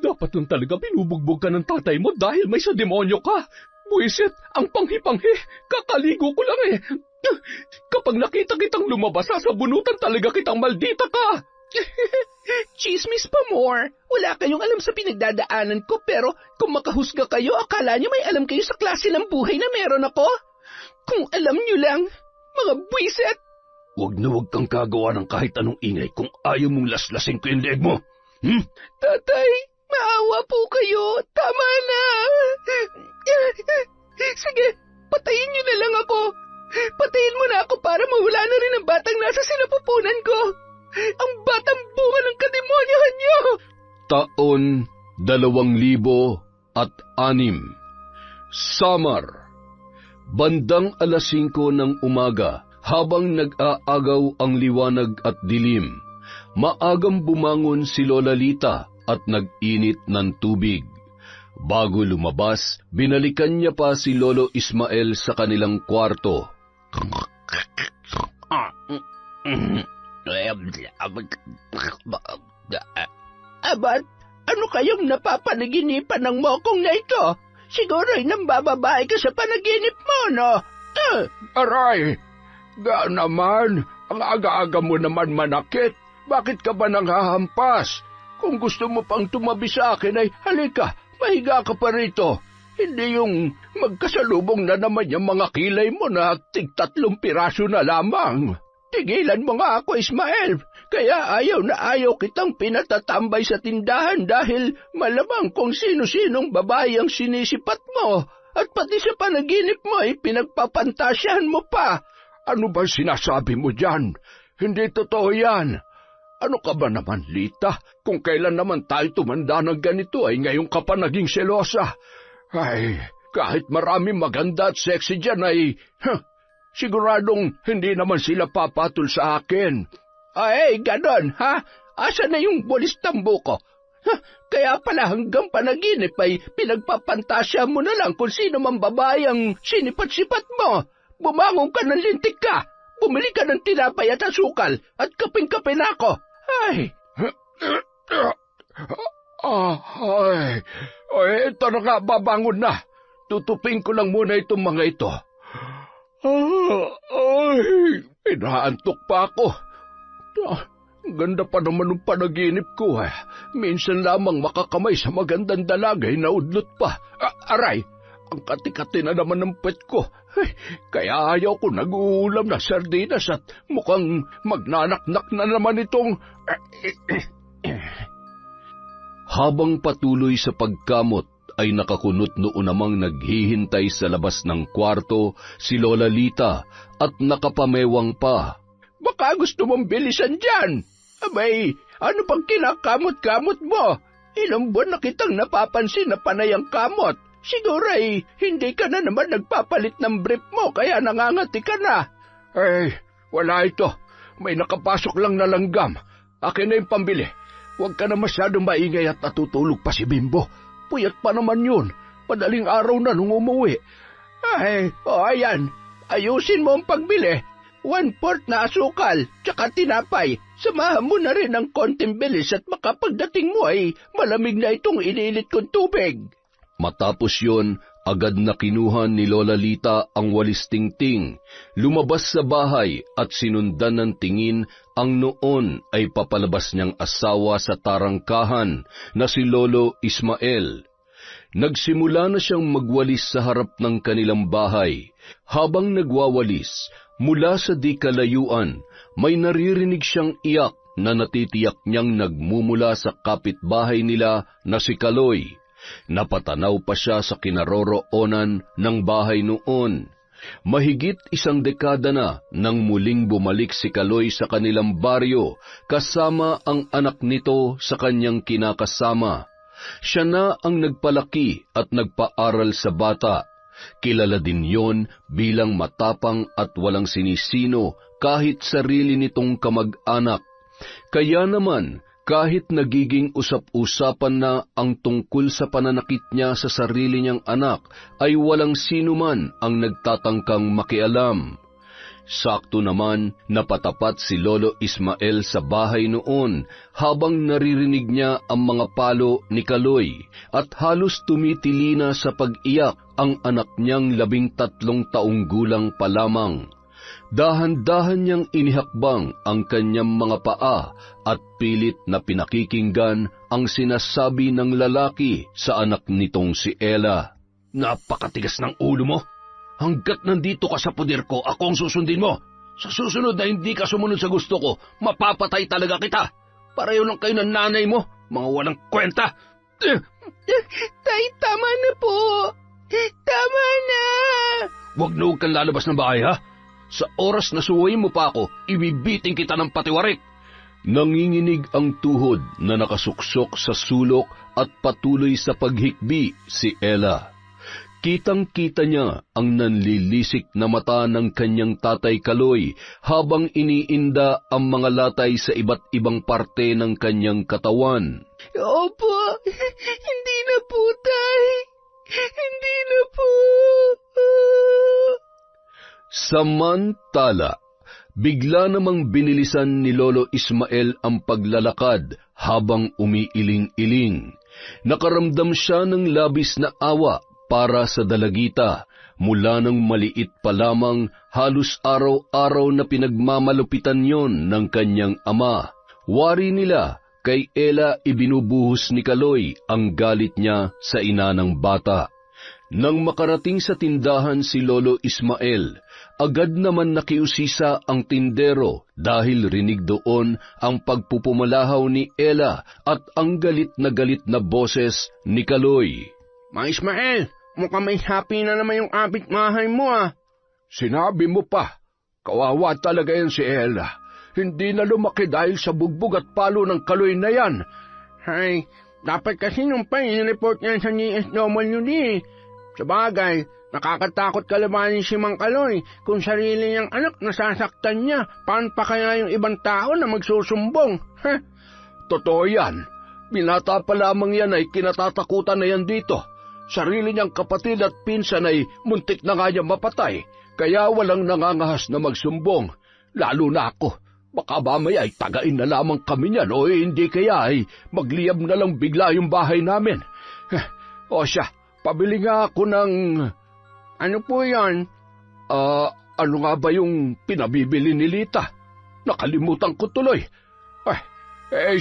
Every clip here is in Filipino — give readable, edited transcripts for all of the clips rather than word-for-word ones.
Dapat lang talaga binubugbog ka ng tatay mo dahil may sa demonyo ka. Buisit, ang panghi-panghi. Kakaligo ko lang eh. Kapag nakita kitang lumabas, sasabunutan talaga kitang maldita ka. Chismis pa more. Wala kayong alam sa pinagdadaanan ko, pero kung makahusga kayo, akala niyo may alam kayo sa klase ng buhay na meron ako? Kung alam niyo lang, mga buisit. Huwag na huwag kang kagawa ng kahit anong ingay kung ayaw mong laslasin ko yung leeg mo. Tatay, maawa po kayo. Tama na. Sige, patayin niyo na lang ako. Patayin mo na ako para mawala na rin ang batang nasa sinapupunan ko. Ang batang bunga ng kademonyahan niyo. Taon 2006. Summer. Bandang 5:00 ng umaga, habang nag-aagaw ang liwanag at dilim, maagang bumangon si Lola Lita at nag-init ng tubig. Bago lumabas, binalikan niya pa si Lolo Ismael sa kanilang kwarto. Abat, ano kayong napapanaginipan ng mokong na ito? Siguro'y nambababae ka sa panaginip mo, no? Aray, naman, ang aga-aga mo naman manakit. Bakit ka ba nanghahampas? Kung gusto mo pang tumabi sa akin ay halika, mahiga ka pa rito. Hindi yung magkasalubong na naman yung mga kilay mo na tig-3 piraso na lamang. Tigilan mo nga ako, Ismael. Kaya ayaw na ayaw kitang pinatatambay sa tindahan dahil malamang kung sino-sinong babae ang sinisipat mo. At pati sa panaginip mo ay pinagpapantasyahan mo pa. Ano ba sinasabi mo dyan? Hindi totoo yan. Ano ka ba naman, Lita? Kung kailan naman tayo tumanda ng ganito ay ngayon ka pa naging selosa. Ay, kahit marami maganda at sexy dyan ay... siguradong hindi naman sila papatol sa akin. Ay, ganon, ha? Asa na yung bulis tambo ko? Kaya pala hanggang panaginip ay pinagpapantasya mo na lang kung sino man babae ang sinipat-sipat mo. Bumangon ka ng lintik ka. Bumili ka ng tinapay at asukal at kaping-kape na ako. Ay! Ito na nga, babangon na. Tutupin ko lang muna itong mga ito. Inaantok pa ako. Ganda pa naman ng panaginip ko. Minsan lamang makakamay sa magandang dalagay na udlot pa. Aray, ang kati-kati na naman ng pet ko. Kaya ayaw ko nag-uulam na sardinas at mukhang magnanaknak na naman itong... Habang patuloy sa pagkamot, ay nakakunot noon namang naghihintay sa labas ng kwarto si Lola Lita at nakapamewang pa. Baka gusto mong bilisan dyan. Abay, ano pang kinakamot-kamot mo? Ilang buwan na kitang napapansin na panay ang kamot. Siguro ay hindi ka na naman nagpapalit ng brief mo kaya nangangati ka na. Wala ito. May nakapasok lang na langgam. Akin na yung pambili. Huwag ka na masyadong maingay at natutulog pa si Bimbo. Puyat pa naman yun. Madaling araw na nung umuwi. Ayan. Ayusin mo ang pagbili. 1/4 na asukal, tsaka tinapay. Samahan mo na rin ng konting bilis at makapagdating mo ay malamig na itong inilit kong tubig. Matapos yon, agad na kinuha ni Lola Lita ang walis tingting, lumabas sa bahay at sinundan ng tingin ang noon ay papalabas niyang asawa sa tarangkahan na si Lolo Ismael. Nagsimula na siyang magwalis sa harap ng kanilang bahay. Habang nagwawalis, mula sa di kalayuan, may naririnig siyang iyak na natitiyak niyang nagmumula sa kapitbahay nila na si Kaloy. Napatanaw pa siya sa kinaroroonan ng bahay noon. Mahigit 1 dekada na nang muling bumalik si Kaloy sa kanilang baryo kasama ang anak nito sa kanyang kinakasama. Siya na ang nagpalaki at nagpaaral sa bata. Kilala din yon bilang matapang at walang sinisino kahit sarili nitong kamag-anak. Kaya naman, kahit nagiging usap-usapan na ang tungkol sa pananakit niya sa sarili niyang anak, ay walang sino man ang nagtatangkang makialam. Sakto naman napatapat si Lolo Ismael sa bahay noon habang naririnig niya ang mga palo ni Kaloy at halos tumitili na sa pag-iyak ang anak niyang 13 taong gulang pa lamang. Dahan-dahan niyang inihakbang ang kanyang mga paa at pilit na pinakikinggan ang sinasabi ng lalaki sa anak nitong si Ella. Napakatigas ng ulo mo. Hanggat nandito ka sa poder ko, ako ang susundin mo. Sa susunod na hindi ka sumunod sa gusto ko, mapapatay talaga kita. Pareho lang kayo ng nanay mo, mga walang kwenta. Tay, tama na po. Tama na. Huwag kang lalabas ng bahay, ha? Sa oras na suwayin mo pa ako, ibibiting kita ng patiwarik. Nanginginig ang tuhod na nakasuksok sa sulok at patuloy sa paghikbi si Ella. Kitang-kita niya ang nanlilisik na mata ng kanyang tatay Kaloy habang iniinda ang mga latay sa iba't ibang parte ng kanyang katawan. Opo, hindi na po, tay. Hindi na po. Samantala, bigla namang binilisan ni Lolo Ismael ang paglalakad habang umiiling-iling. Nakaramdam siya ng labis na awa para sa dalagita mula ng maliit pa lamang, halos araw-araw na pinagmamalupitan yon ng kanyang ama. Wari nila, kay Ella ibinubuhos ni Kaloy ang galit niya sa ina ng bata. Nang makarating sa tindahan si Lolo Ismael, agad naman nakiusisa ang tindero dahil rinig doon ang pagpupumalahaw ni Ella at ang galit na boses ni Kaloy. Ma Ismael, mukhang may happy na naman yung kapitbahay mo, ah. Sinabi mo pa, kawawa talaga yan si Ella. Hindi na lumaki dahil sa bugbog at palo ng Kaloy na yan. Ay, dapat kasi nung pa in-report niya sa DSWD. Sabagay, nakakatakot kalabanin si Mang Kaloy kung sarili niyang anak nasasaktan niya. Paano pa kaya yung ibang tao na magsusumbong? Totoo yan. Binata pa lamang yan ay kinatatakutan na yan dito. Sarili niyang kapatid at pinsan ay muntik na nga niya mapatay, kaya walang nangangahas na magsumbong. Lalo na ako, baka mamaya ay tagain na lamang kami niyan o hindi kaya ay magliyab na lang bigla yung bahay namin. O siya, pabili nga ako ng... Ano po yan? Ano nga ba yung pinabibili ni Lita? Nakalimutan ko tuloy.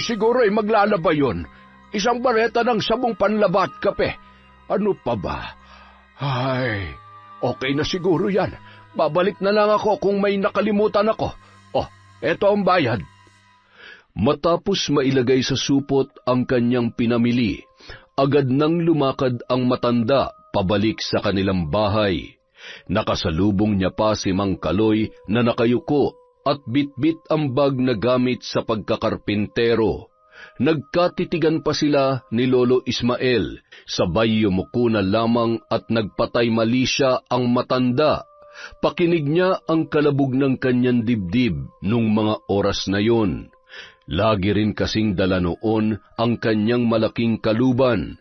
Siguro ay maglalaba yun. Isang bareta ng sabong panlaba at kape. Ano pa ba? Ay, okay na siguro yan. Babalik na lang ako kung may nakalimutan ako. Eto ang bayad. Matapos mailagay sa supot ang kanyang pinamili, agad nang lumakad ang matanda pabalik sa kanilang bahay. Nakasalubong niya pa si Mang Kaloy na nakayuko at bitbit ang bag na gamit sa pagkakarpintero. Nagkatitigan pa sila ni Lolo Ismael, sabay yumuko na lamang at nagpatay mali siya ang matanda. Pakinig niya ang kalabog ng kanyang dibdib nung mga oras na yon. Lagi rin kasing dala noon ang kanyang malaking kaluban.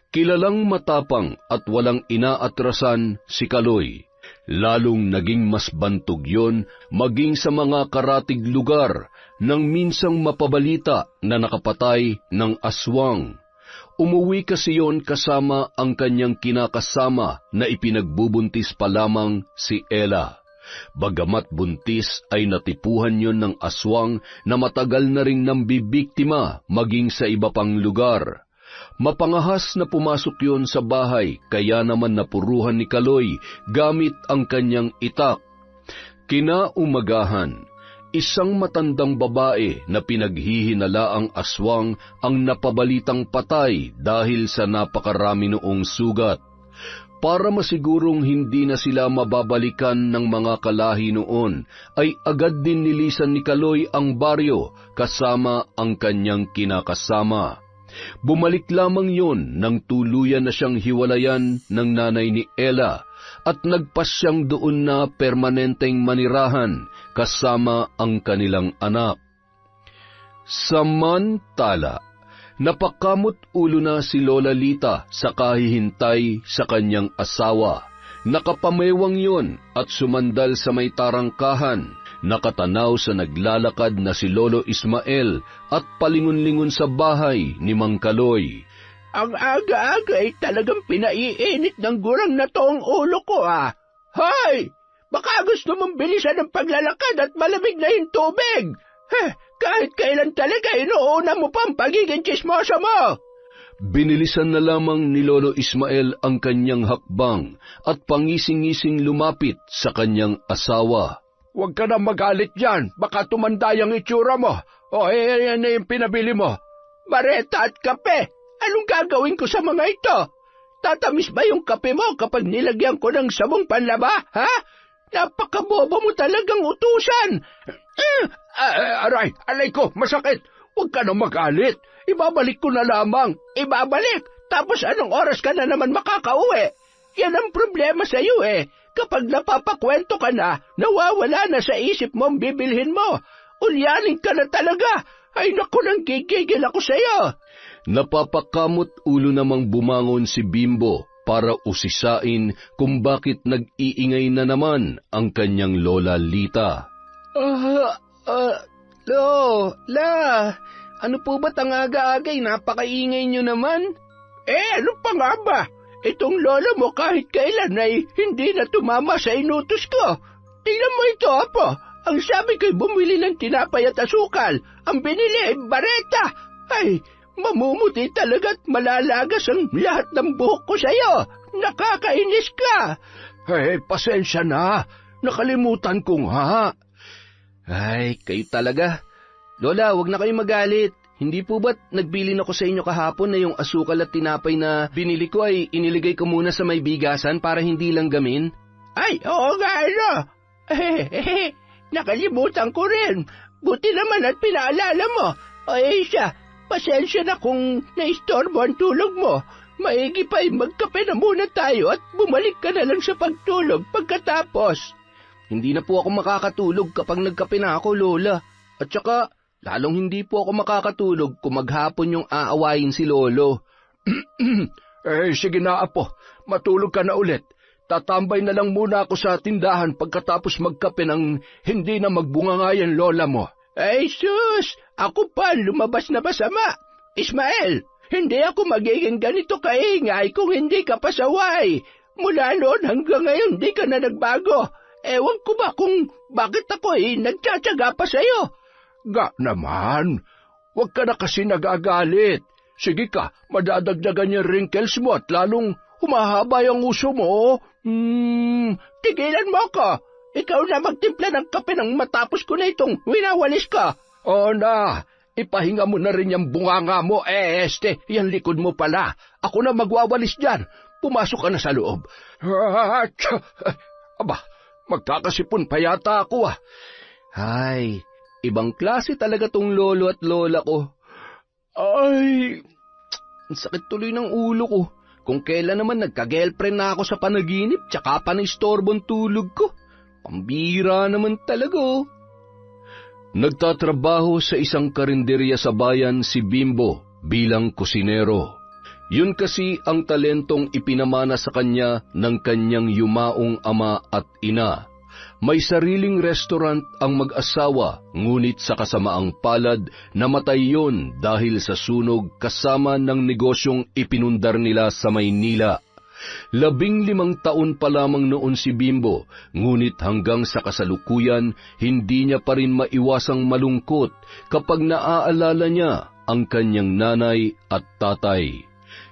Kilalang matapang at walang inaatrasan si Kaloy. Lalong naging mas bantog yon maging sa mga karatig lugar nang minsang mapabalita na nakapatay ng aswang. Umuwi kasi yon kasama ang kanyang kinakasama na ipinagbubuntis pa lamang si Ella. Bagamat buntis ay natipuhan yon ng aswang na matagal na ring nambibiktima maging sa iba pang lugar. Mapangahas na pumasok yon sa bahay, kaya naman napuruhan ni Kaloy gamit ang kanyang itak. Kinaumagahan, isang matandang babae na pinaghihinalaang aswang ang napabalitang patay dahil sa napakarami noong sugat. Para masigurong hindi na sila mababalikan ng mga kalahi noon, ay agad din nilisan ni Kaloy ang baryo kasama ang kanyang kinakasama. Bumalik lamang yon nang tuluyan na siyang hiwalayan ng nanay ni Ella at nagpas siyang doon na permanenteng manirahan kasama ang kanilang anak. Samantala, napakamot ulo na si Lola Lita sa kahihintay sa kanyang asawa. Nakapamewang yon at sumandal sa may tarangkahan, nakatanaw sa naglalakad na si Lolo Ismael at palingon-lingon sa bahay ni Mang Kaloy. Ang aga-aga ay talagang pinaiinit ng gurang na to ang ulo ko, ah. Hoy! Baka gusto mong bilisan ang paglalakad at malamig na yung tubig. Kahit kailan talaga, inuuna mo pa ang pagiging tsismoso mo. Binilisan na lamang ni Lolo Ismael ang kanyang hakbang at pangising-ising lumapit sa kanyang asawa. Huwag ka na magalit dyan, baka tumanda yung itsura mo. Yan na yung pinabili mo. Bareta at kape, anong gagawin ko sa mga ito? Tatamis ba yung kape mo kapag nilagyan ko ng sabong panlaba, ha? Napakabobo mo talagang utusan. Aray ko, masakit. Huwag ka na magalit. Ibabalik ko na lamang. Ibabalik? Tapos anong oras ka na naman makakauwi? Yan ang problema sa iyo eh. Kapag napapakwento ka na, nawawala na sa isip mo ang bibilhin mo. Ulyanin ka na talaga. Ay naku, nang gigigil ako sa iyo. Napapakamot ulo namang bumangon si Bimbo para usisain kung bakit nag-iingay na naman ang kanyang Lola Lita. Lola, ano po ba't ang aga-agay napakaingay nyo naman? Ano pa nga ba? Itong lola mo kahit kailan ay hindi na tumama sa inutos ko. Tingnan mo ito, apo. Ang sabi ko'y bumili ng tinapay at asukal. Ang binili ay bareta. Ay, mamumuti talaga't malalagas ang lahat ng buhok ko sa'yo. Nakakainis ka. Pasensya na. Nakalimutan ko nga. Ay, kayo talaga. Lola, wag na kayo magalit. Hindi po ba't nagbilin ako sa inyo kahapon na yung asukal at tinapay na binili ko ay iniligay ko muna sa may bigasan para hindi lang gamin? Ay, oo nga, ano. Nakalimutan ko rin. Buti naman at pinaalala mo. Ay siya, pasensya na kung naistorbo ang tulog mo. Maigi pa magkape na muna tayo at bumalik ka na lang sa pagtulog pagkatapos. Hindi na po ako makakatulog kapag nagkape na ako, Lola. At saka, lalong hindi po ako makakatulog kung maghapon yung aawayin si Lolo. Sige na, apo. Matulog ka na ulit. Tatambay na lang muna ako sa tindahan pagkatapos magkape ng hindi na magbunga nga yung lola mo. Ay, sus! Ako pa, lumabas na masama. Ismael, hindi ako magiging ganito kaingay kung hindi ka pasaway. Mula noon hanggang ngayon, di ka na nagbago. Ewan ko ba kung bakit ako nagtsatsaga pa sa'yo? Ga naman, huwag ka na kasi nagagalit. Sige ka, madadagdagan yung wrinkles mo at lalong humahaba yung uso mo. Tigilan mo ako. Ikaw na magtimpla ng kape nang matapos ko na itong winawalis ka. O na, ipahinga mo na rin yung bunganga mo. Yan likod mo pala. Ako na magwawalis dyan. Pumasok ka na sa loob. Aba, magkakasipon pa yata ako ah. Ay, ibang klase talaga tong lolo at lola ko. Ay, ang sakit tuloy ng ulo ko. Kung kailan naman nagka-girlfriend na ako sa panaginip, tsaka pa na-istorbong tulog ko. Pambira naman talaga oh. Nagtatrabaho sa isang karinderya sa bayan si Bimbo bilang kusinero. Yun kasi ang talentong ipinamana sa kanya ng kanyang yumaong ama at ina. May sariling restaurant ang mag-asawa, ngunit sa kasamaang palad, namatay yon dahil sa sunog kasama ng negosyong ipinundar nila sa Maynila. 15 taon pa lamang noon si Bimbo, ngunit hanggang sa kasalukuyan, hindi niya pa rin maiwasang malungkot kapag naaalala niya ang kanyang nanay at tatay.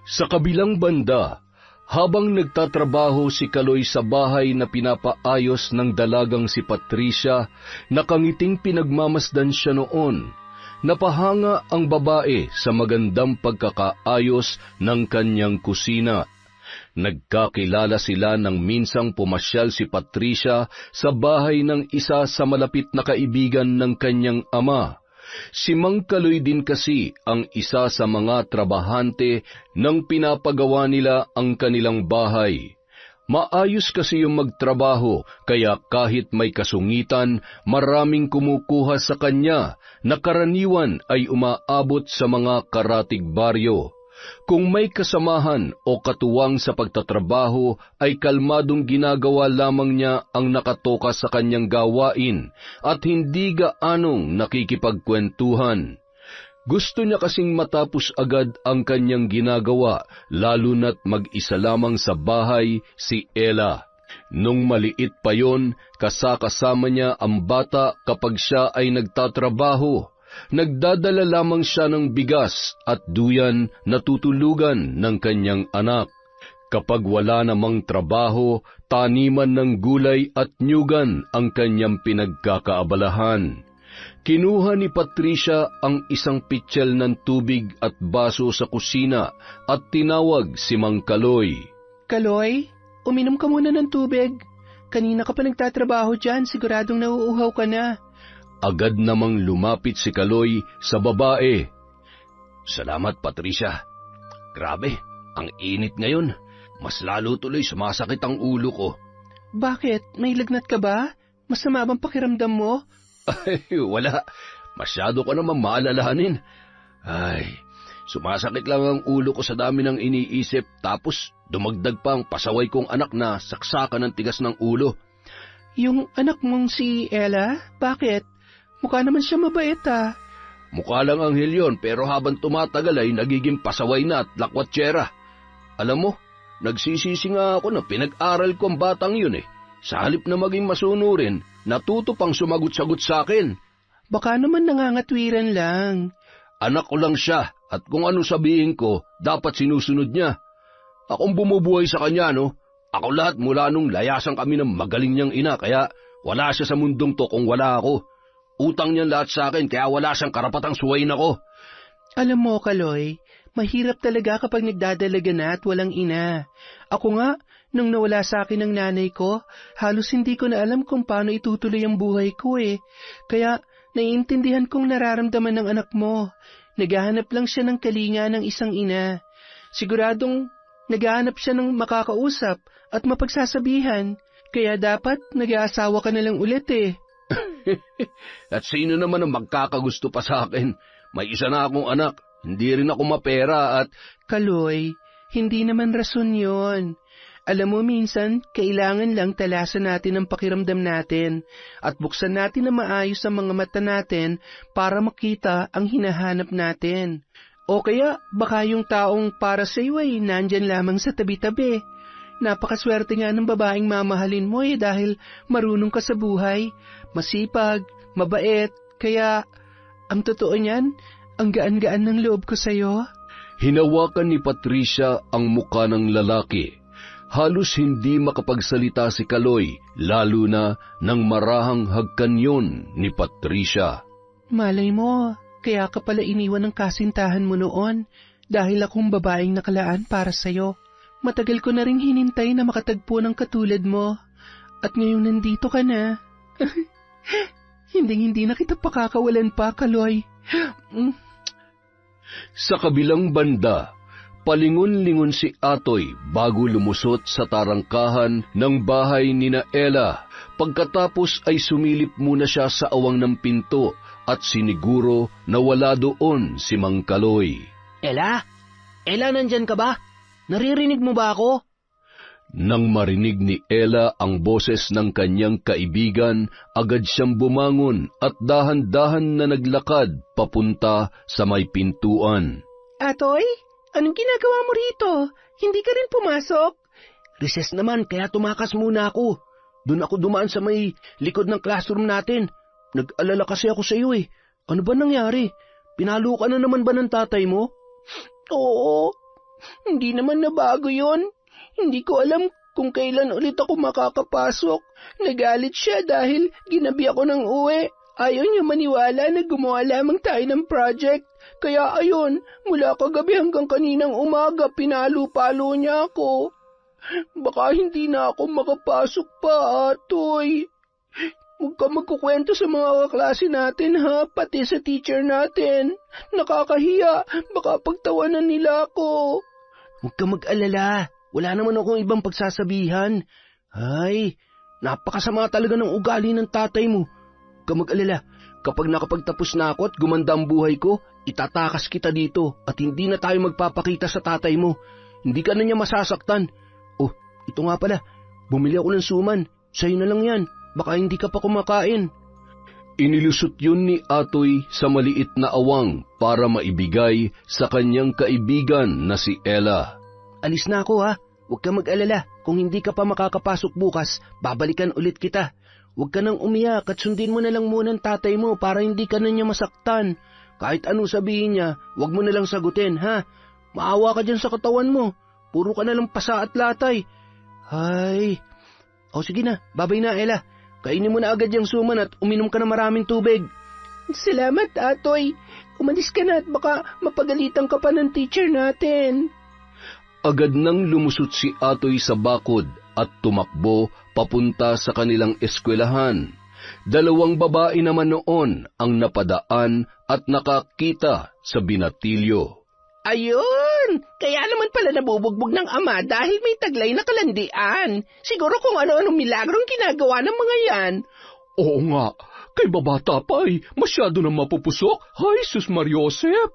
Sa kabilang banda, habang nagtatrabaho si Kaloy sa bahay na pinapaayos ng dalagang si Patricia, nakangiting pinagmamasdan siya noon. Napahanga ang babae sa magandang pagkakaayos ng kanyang kusina. Nagkakilala sila nang minsang pumasyal si Patricia sa bahay ng isa sa malapit na kaibigan ng kanyang ama. Si Mang Kaloy din kasi ang isa sa mga trabahante nang pinapagawa nila ang kanilang bahay. Maayos kasi yung magtrabaho, kaya kahit may kasungitan, maraming kumukuha sa kanya na karaniwan ay umaabot sa mga karatig baryo. Kung may kasamahan o katuwang sa pagtatrabaho, ay kalmadong ginagawa lamang niya ang nakatoka sa kanyang gawain at hindi gaanong nakikipagkwentuhan. Gusto niya kasing matapos agad ang kanyang ginagawa, lalo na't mag-isa lamang sa bahay si Ella. Nung maliit pa yon, kasama niya ang bata kapag siya ay nagtatrabaho. Nagdadala lamang siya ng bigas at duyan na tutulugan ng kanyang anak. Kapag wala namang trabaho, taniman ng gulay at nyugan ang kanyang pinagkakaabalahan. Kinuha ni Patricia ang isang pitsil ng tubig at baso sa kusina at tinawag si Mang Kaloy. Kaloy, uminom ka muna ng tubig. Kanina ka pa nagtatrabaho dyan, siguradong nauuhaw ka na. Agad namang lumapit si Kaloy sa babae. Salamat, Patricia. Grabe, ang init ngayon. Mas lalo tuloy sumasakit ang ulo ko. Bakit? May lagnat ka ba? Masama bang pakiramdam mo? Ay, wala. Masyado ko naman maalalahanin. Ay, sumasakit lang ang ulo ko sa dami ng iniisip, tapos dumagdag pa ang pasaway kong anak na saksakan ng tigas ng ulo. Yung anak mong si Ella? Bakit? Mukha naman siya mabait ah. Mukha lang anghel yon, pero habang tumatagal ay nagiging pasaway na at lakwatsera. Alam mo, nagsisisi nga ako na pinag-aral ko ang batang yun eh. Sa halip na maging masunurin, natuto pang sumagot-sagot sa akin. Baka naman nangangatwiran lang. Anak ko lang siya, at kung ano sabihin ko, dapat sinusunod niya. Akong bumubuhay sa kanya, no? Ako lahat mula nung layasan kami ng magaling niyang ina, kaya wala siya sa mundong to kung wala ako. Utang niyan lahat sa akin, kaya wala siyang karapatang suwayin ako. Alam mo, Kaloy, mahirap talaga kapag nagdadalaga na at walang ina. Ako nga, nung nawala sa akin ang nanay ko, halos hindi ko na alam kung paano itutuloy ang buhay ko eh. Kaya naiintindihan kong nararamdaman ng anak mo. Naghahanap lang siya ng kalinga ng isang ina. Siguradong naghahanap siya ng makakausap at mapagsasabihan. Kaya dapat nag-aasawa ka na lang ulit eh. At sino naman ang magkakagusto pa sa akin? May isa na akong anak, hindi rin ako mapera at... Kaloy, hindi naman rason yon. Alam mo, minsan, kailangan lang talasan natin ang pakiramdam natin at buksan natin na maayos ang mga mata natin para makita ang hinahanap natin. O kaya, baka yung taong para sa iyo ay nandyan lamang sa tabi-tabi. Napakaswerte nga ng babaeng mamahalin mo eh dahil marunong ka sa buhay, masipag, mabait, kaya ang totoo niyan, ang gaan-gaan ng loob ko sa'yo. Hinawakan ni Patricia ang muka ng lalaki. Halos hindi makapagsalita si Kaloy, lalo na nang marahang hagkanyon ni Patricia. Malay mo, kaya ka pala iniwan ng kasintahan mo noon dahil akong babaeng nakalaan para sa'yo. Matagal ko na ring hinintay na makatagpo ng katulad mo. At ngayon nandito ka na. Hindi na kita pakakawalan pa, Kaloy. Sa kabilang banda, palingon-lingon si Atoy bago lumusot sa tarangkahan ng bahay ni Ella. Pagkatapos ay sumilip muna siya sa awang ng pinto at siniguro na wala doon si Mang Kaloy. Ella? Ella, nandyan ka ba? Naririnig mo ba ako? Nang marinig ni Ella ang boses ng kanyang kaibigan, agad siyang bumangon at dahan-dahan na naglakad papunta sa may pintuan. Atoy, anong ginagawa mo rito? Hindi ka rin pumasok? Recess naman, kaya tumakas muna ako. Doon ako dumaan sa may likod ng classroom natin. Nag-alala kasi ako sa iyo eh. Ano ba nangyari? Pinalo ka na naman ba ng tatay mo? Oo. Hindi naman nabago yon. Hindi ko alam kung kailan ulit ako makakapasok. Nagalit siya dahil ginabi ako ng uwi. Ayaw niya maniwala na gumawa lamang tayo ng project. Kaya ayun, mula kagabi hanggang kaninang umaga, pinalo-palo niya ako. Baka hindi na ako makapasok pa, Atoy. Huwag ka magkukwento sa mga kaklase natin, ha? Pati sa teacher natin. Nakakahiya. Baka pagtawanan nila ako. Huwag ka mag-alala. Wala naman akong ibang pagsasabihan. Ay, napakasama talaga ng ugali ng tatay mo. Huwag ka mag-alala. Kapag nakapagtapos na ako at gumanda ang buhay ko, itatakas kita dito at hindi na tayo magpapakita sa tatay mo. Hindi ka na niya masasaktan. Oh, ito nga pala, bumili ako ng suman. Sa'yo na lang yan, baka hindi ka pa kumakain. Inilusot yun ni Atoy sa maliit na awang para maibigay sa kanyang kaibigan na si Ella. Alis na ako ha, huwag ka mag-alala. Kung hindi ka pa makakapasok bukas, babalikan ulit kita. Huwag ka nang umiyak at sundin mo na lang muna ang tatay mo para hindi ka na niya masaktan. Kahit ano sabihin niya, huwag mo na lang sagutin, ha? Maawa ka dyan sa katawan mo. Puro ka na lang pasa at latay. Ay. O sige na, babay na, Ella. Kainin mo na agad yung suman at uminom ka na maraming tubig. Salamat, Atoy. Umalis ka na at baka mapagalitan ka pa ng teacher natin. Agad nang lumusot si Atoy sa bakod at tumakbo papunta sa kanilang eskwelahan. 2 babae naman noon ang napadaan at nakakita sa binatilyo. Ayun! Kaya naman pala nabubugbog ng ama dahil may taglay na kalandian. Siguro kung ano-anong milagrong ginagawa ng mga yan. Oo nga, kay babata pa ay masyado na mapupusok. Ay, Sus Mariosep!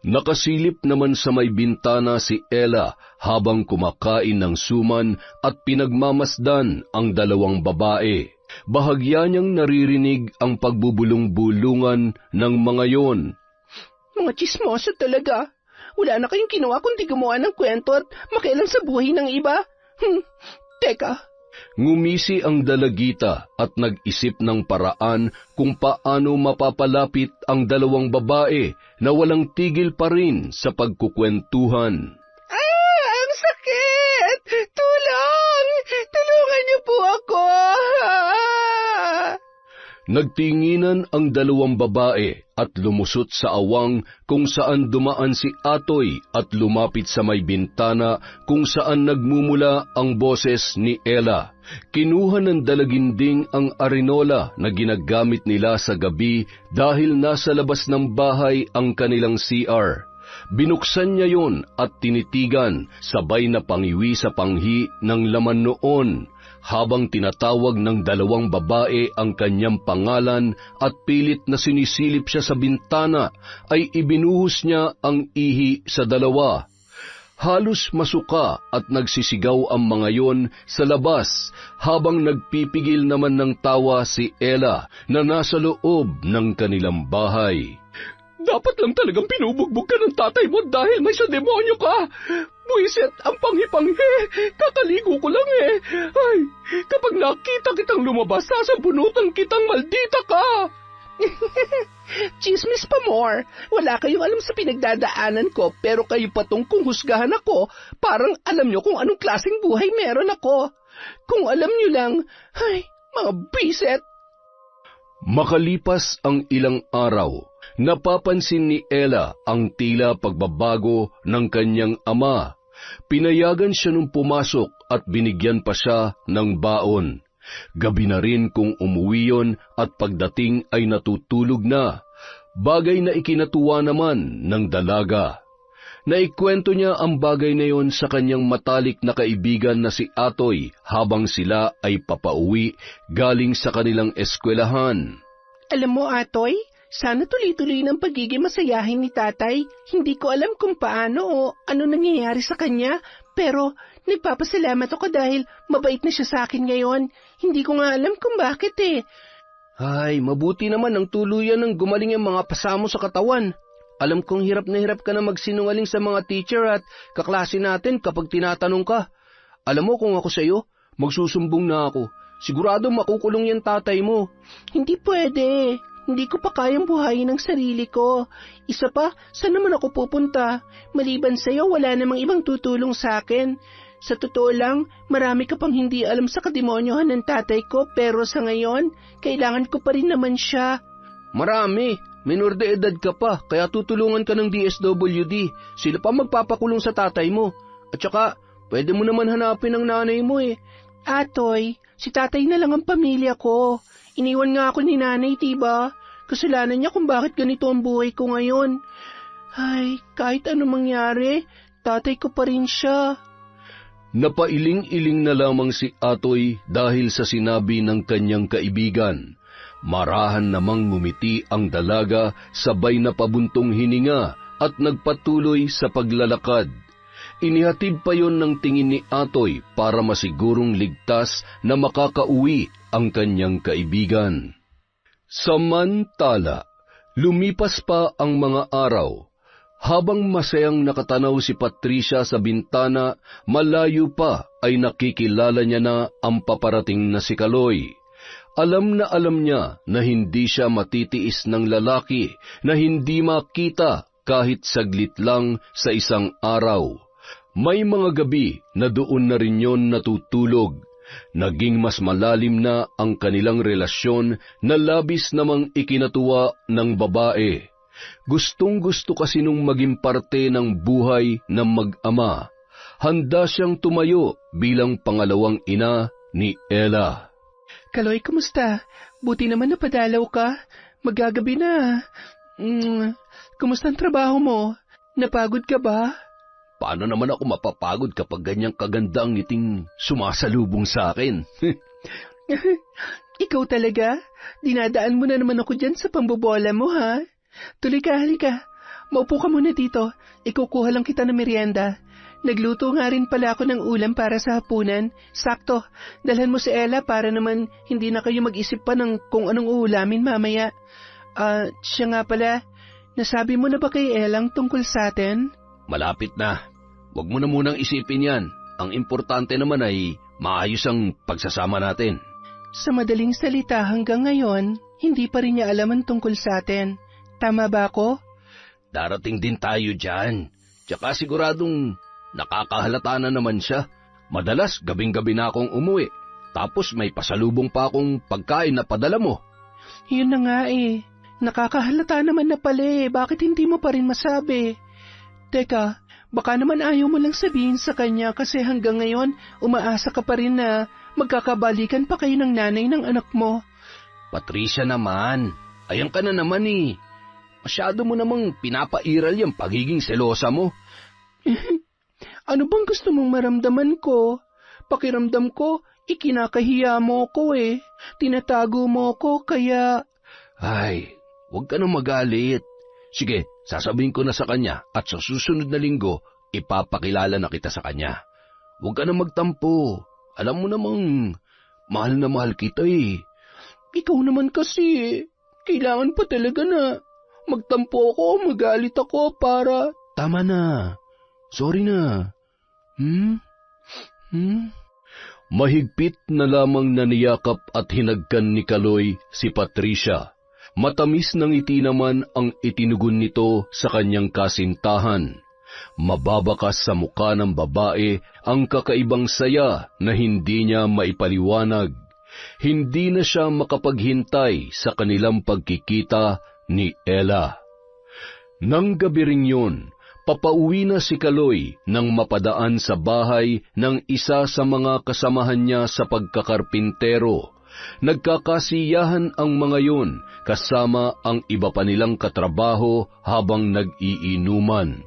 Nakasilip naman sa may bintana si Ella habang kumakain ng suman at pinagmamasdan ang 2 babae. Bahagya niyang naririnig ang pagbubulong-bulungan ng mga yon. Mga tsismoso talaga. Wala na kayong ginawa kundi gumawa ng kwento at makialam sa buhay ng iba. Teka. Ngumisi ang dalagita at nag-isip ng paraan kung paano mapapalapit ang 2 babae na walang tigil pa rin sa pagkukwentuhan. Ang sakit! Tulong! Tulungan niyo po ako! Nagtinginan ang 2 babae at lumusot sa awang kung saan dumaan si Atoy at lumapit sa may bintana kung saan nagmumula ang boses ni Ella. Kinuha ng dalaginding ang arinola na ginagamit nila sa gabi dahil nasa labas ng bahay ang kanilang CR. Binuksan niya yon at tinitigan, sabay na pangiwi sa panghi ng laman noon. Habang tinatawag ng 2 babae ang kanyang pangalan at pilit na sinisilip siya sa bintana, ay ibinuhos niya ang ihi sa 2. Halos masuka at nagsisigaw ang mga yon sa labas, habang nagpipigil naman ng tawa si Ella na nasa loob ng kanilang bahay. Dapat lang talagang pinubugbog ka ng tatay mo dahil may sa demonyo ka. Buisit ang panghi-panghi. Kakaligo ko lang eh. Ay, kapag nakita kitang lumabas, sasabunutan kitang maldita ka. Chismis pa more. Wala kayong alam sa pinagdadaanan ko, pero kayo patong kung husgahan ako, parang alam nyo kung anong klaseng buhay meron ako. Kung alam nyo lang, ay, mga biset. Makalipas ang ilang araw, napapansin ni Ella ang tila pagbabago ng kanyang ama. Pinayagan siya nung pumasok at binigyan pa siya ng baon. Gabi na rin kung umuwi yon at pagdating ay natutulog na, bagay na ikinatuwa naman ng dalaga. Naikwento niya ang bagay na yon sa kanyang matalik na kaibigan na si Atoy habang sila ay papauwi galing sa kanilang eskwelahan. Alam mo, Atoy, sana tuloy-tuloy ng pagiging masayahin ni tatay. Hindi ko alam kung paano o ano nangyayari sa kanya, pero nagpapasalamat ako dahil mabait na siya sa akin ngayon. Hindi ko nga alam kung bakit eh. Ay, mabuti naman ang tuluyan ng gumaling ang mga pasamo sa katawan. Alam kong hirap na hirap ka na magsinungaling sa mga teacher at kaklase natin kapag tinatanong ka. Alam mo kung ako sa'yo, magsusumbong na ako. Sigurado makukulong yan tatay mo. Hindi pwede. Hindi ko pa kayang buhayin ang sarili ko. Isa pa, saan naman ako pupunta? Maliban sa'yo, wala namang ibang tutulong sa akin. Sa totoo lang, marami ka pang hindi alam sa kademonyohan ng tatay ko, pero sa ngayon, kailangan ko pa rin naman siya. Marami. Minor de edad ka pa, kaya tutulungan ka ng DSWD. Sila pa magpapakulong sa tatay mo. At saka, pwede mo naman hanapin ang nanay mo eh. Atoy, si tatay na lang ang pamilya ko. Iniwan nga ako ni nanay, diba? Kasalanan niya kung bakit ganito ang buhay ko ngayon. Ay, kahit ano mangyari, tatay ko pa rin siya. Napailing-iling na lamang si Atoy dahil sa sinabi ng kanyang kaibigan. Marahan namang ngumiti ang dalaga, sabay na pabuntong hininga at nagpatuloy sa paglalakad. Inihatid pa yon ng tingin ni Atoy para masigurong ligtas na makakauwi ang kanyang kaibigan. Samantala, lumipas pa ang mga araw. Habang masayang nakatanaw si Patricia sa bintana, malayo pa ay nakikilala niya na ang paparating na si Kaloy. Alam niya na hindi siya matitiis ng lalaki na hindi makita kahit saglit lang sa isang araw. May mga gabi na doon na rin yon natutulog. Naging mas malalim na ang kanilang relasyon na labis namang ikinatuwa ng babae. Gustong-gusto kasi nung maging parte ng buhay ng mag-ama. Handa siyang tumayo bilang pangalawang ina ni Ella. Kaloy, kumusta? Buti naman napadalaw ka. Magagabi na. Kumusta ang trabaho mo? Napagod ka ba? Paano naman ako mapapagod kapag ganyang kaganda ang ngiting sumasalubong sa akin? Ikaw talaga? Dinadaan mo na naman ako dyan sa pambobola mo, ha? Tuloy ka, halika. Maupo ka muna dito. Ikukuha lang kita ng merienda. Nagluto nga rin pala ako ng ulam para sa hapunan. Sakto, dalhan mo si Ella para naman hindi na kayo mag-isip pa ng kung anong uulamin mamaya. Siya nga pala, nasabi mo na ba kay Ella tungkol sa atin? Malapit na. Huwag mo na munang isipin yan. Ang importante naman ay maayos ang pagsasama natin. Sa madaling salita, hanggang ngayon, hindi pa rin niya alam ang tungkol sa atin. Tama ba ako? Darating din tayo dyan. Tsaka siguradong nakakahalata na naman siya. Madalas gabing-gabi na akong umuwi. Tapos may pasalubong pa akong pagkain na padala mo. Yun na nga eh. Nakakahalata naman na pala eh. Bakit hindi mo pa rin masabi? Teka, baka naman ayaw mo lang sabihin sa kanya kasi hanggang ngayon umaasa ka pa rin na magkakabalikan pa kayo ng nanay ng anak mo. Patricia naman, ayan ka na naman eh. Masyado mo namang pinapairal yung pagiging selosa mo. Ano bang gusto mong maramdaman ko? Pakiramdam ko, ikinakahiya mo ko eh. Tinatago mo ko kaya... Ay, huwag ka nang magalit. Sige, sasabihin ko na sa kanya at sa susunod na linggo, ipapakilala na kita sa kanya. Huwag ka nang magtampo. Alam mo namang, mahal na mahal kita eh. Ikaw naman kasi, kailangan pa talaga na magtampo ako, magalit ako para... Tama na. Sorry na. Mahigpit na lamang naniyakap at hinagkan ni Kaloy si Patricia. Matamis ng ngiti naman ang itinugon nito sa kanyang kasintahan. Mababakas sa mukha ng babae ang kakaibang saya na hindi niya maipaliwanag. Hindi na siya makapaghintay sa kanilang pagkikita ni Ella. Nang gabi ring yun, papauwi na si Kaloy nang mapadaan sa bahay ng isa sa mga kasamahan niya sa pagkakarpintero. Nagkakasiyahan ang mga yun kasama ang iba pa nilang katrabaho habang nag-iinuman.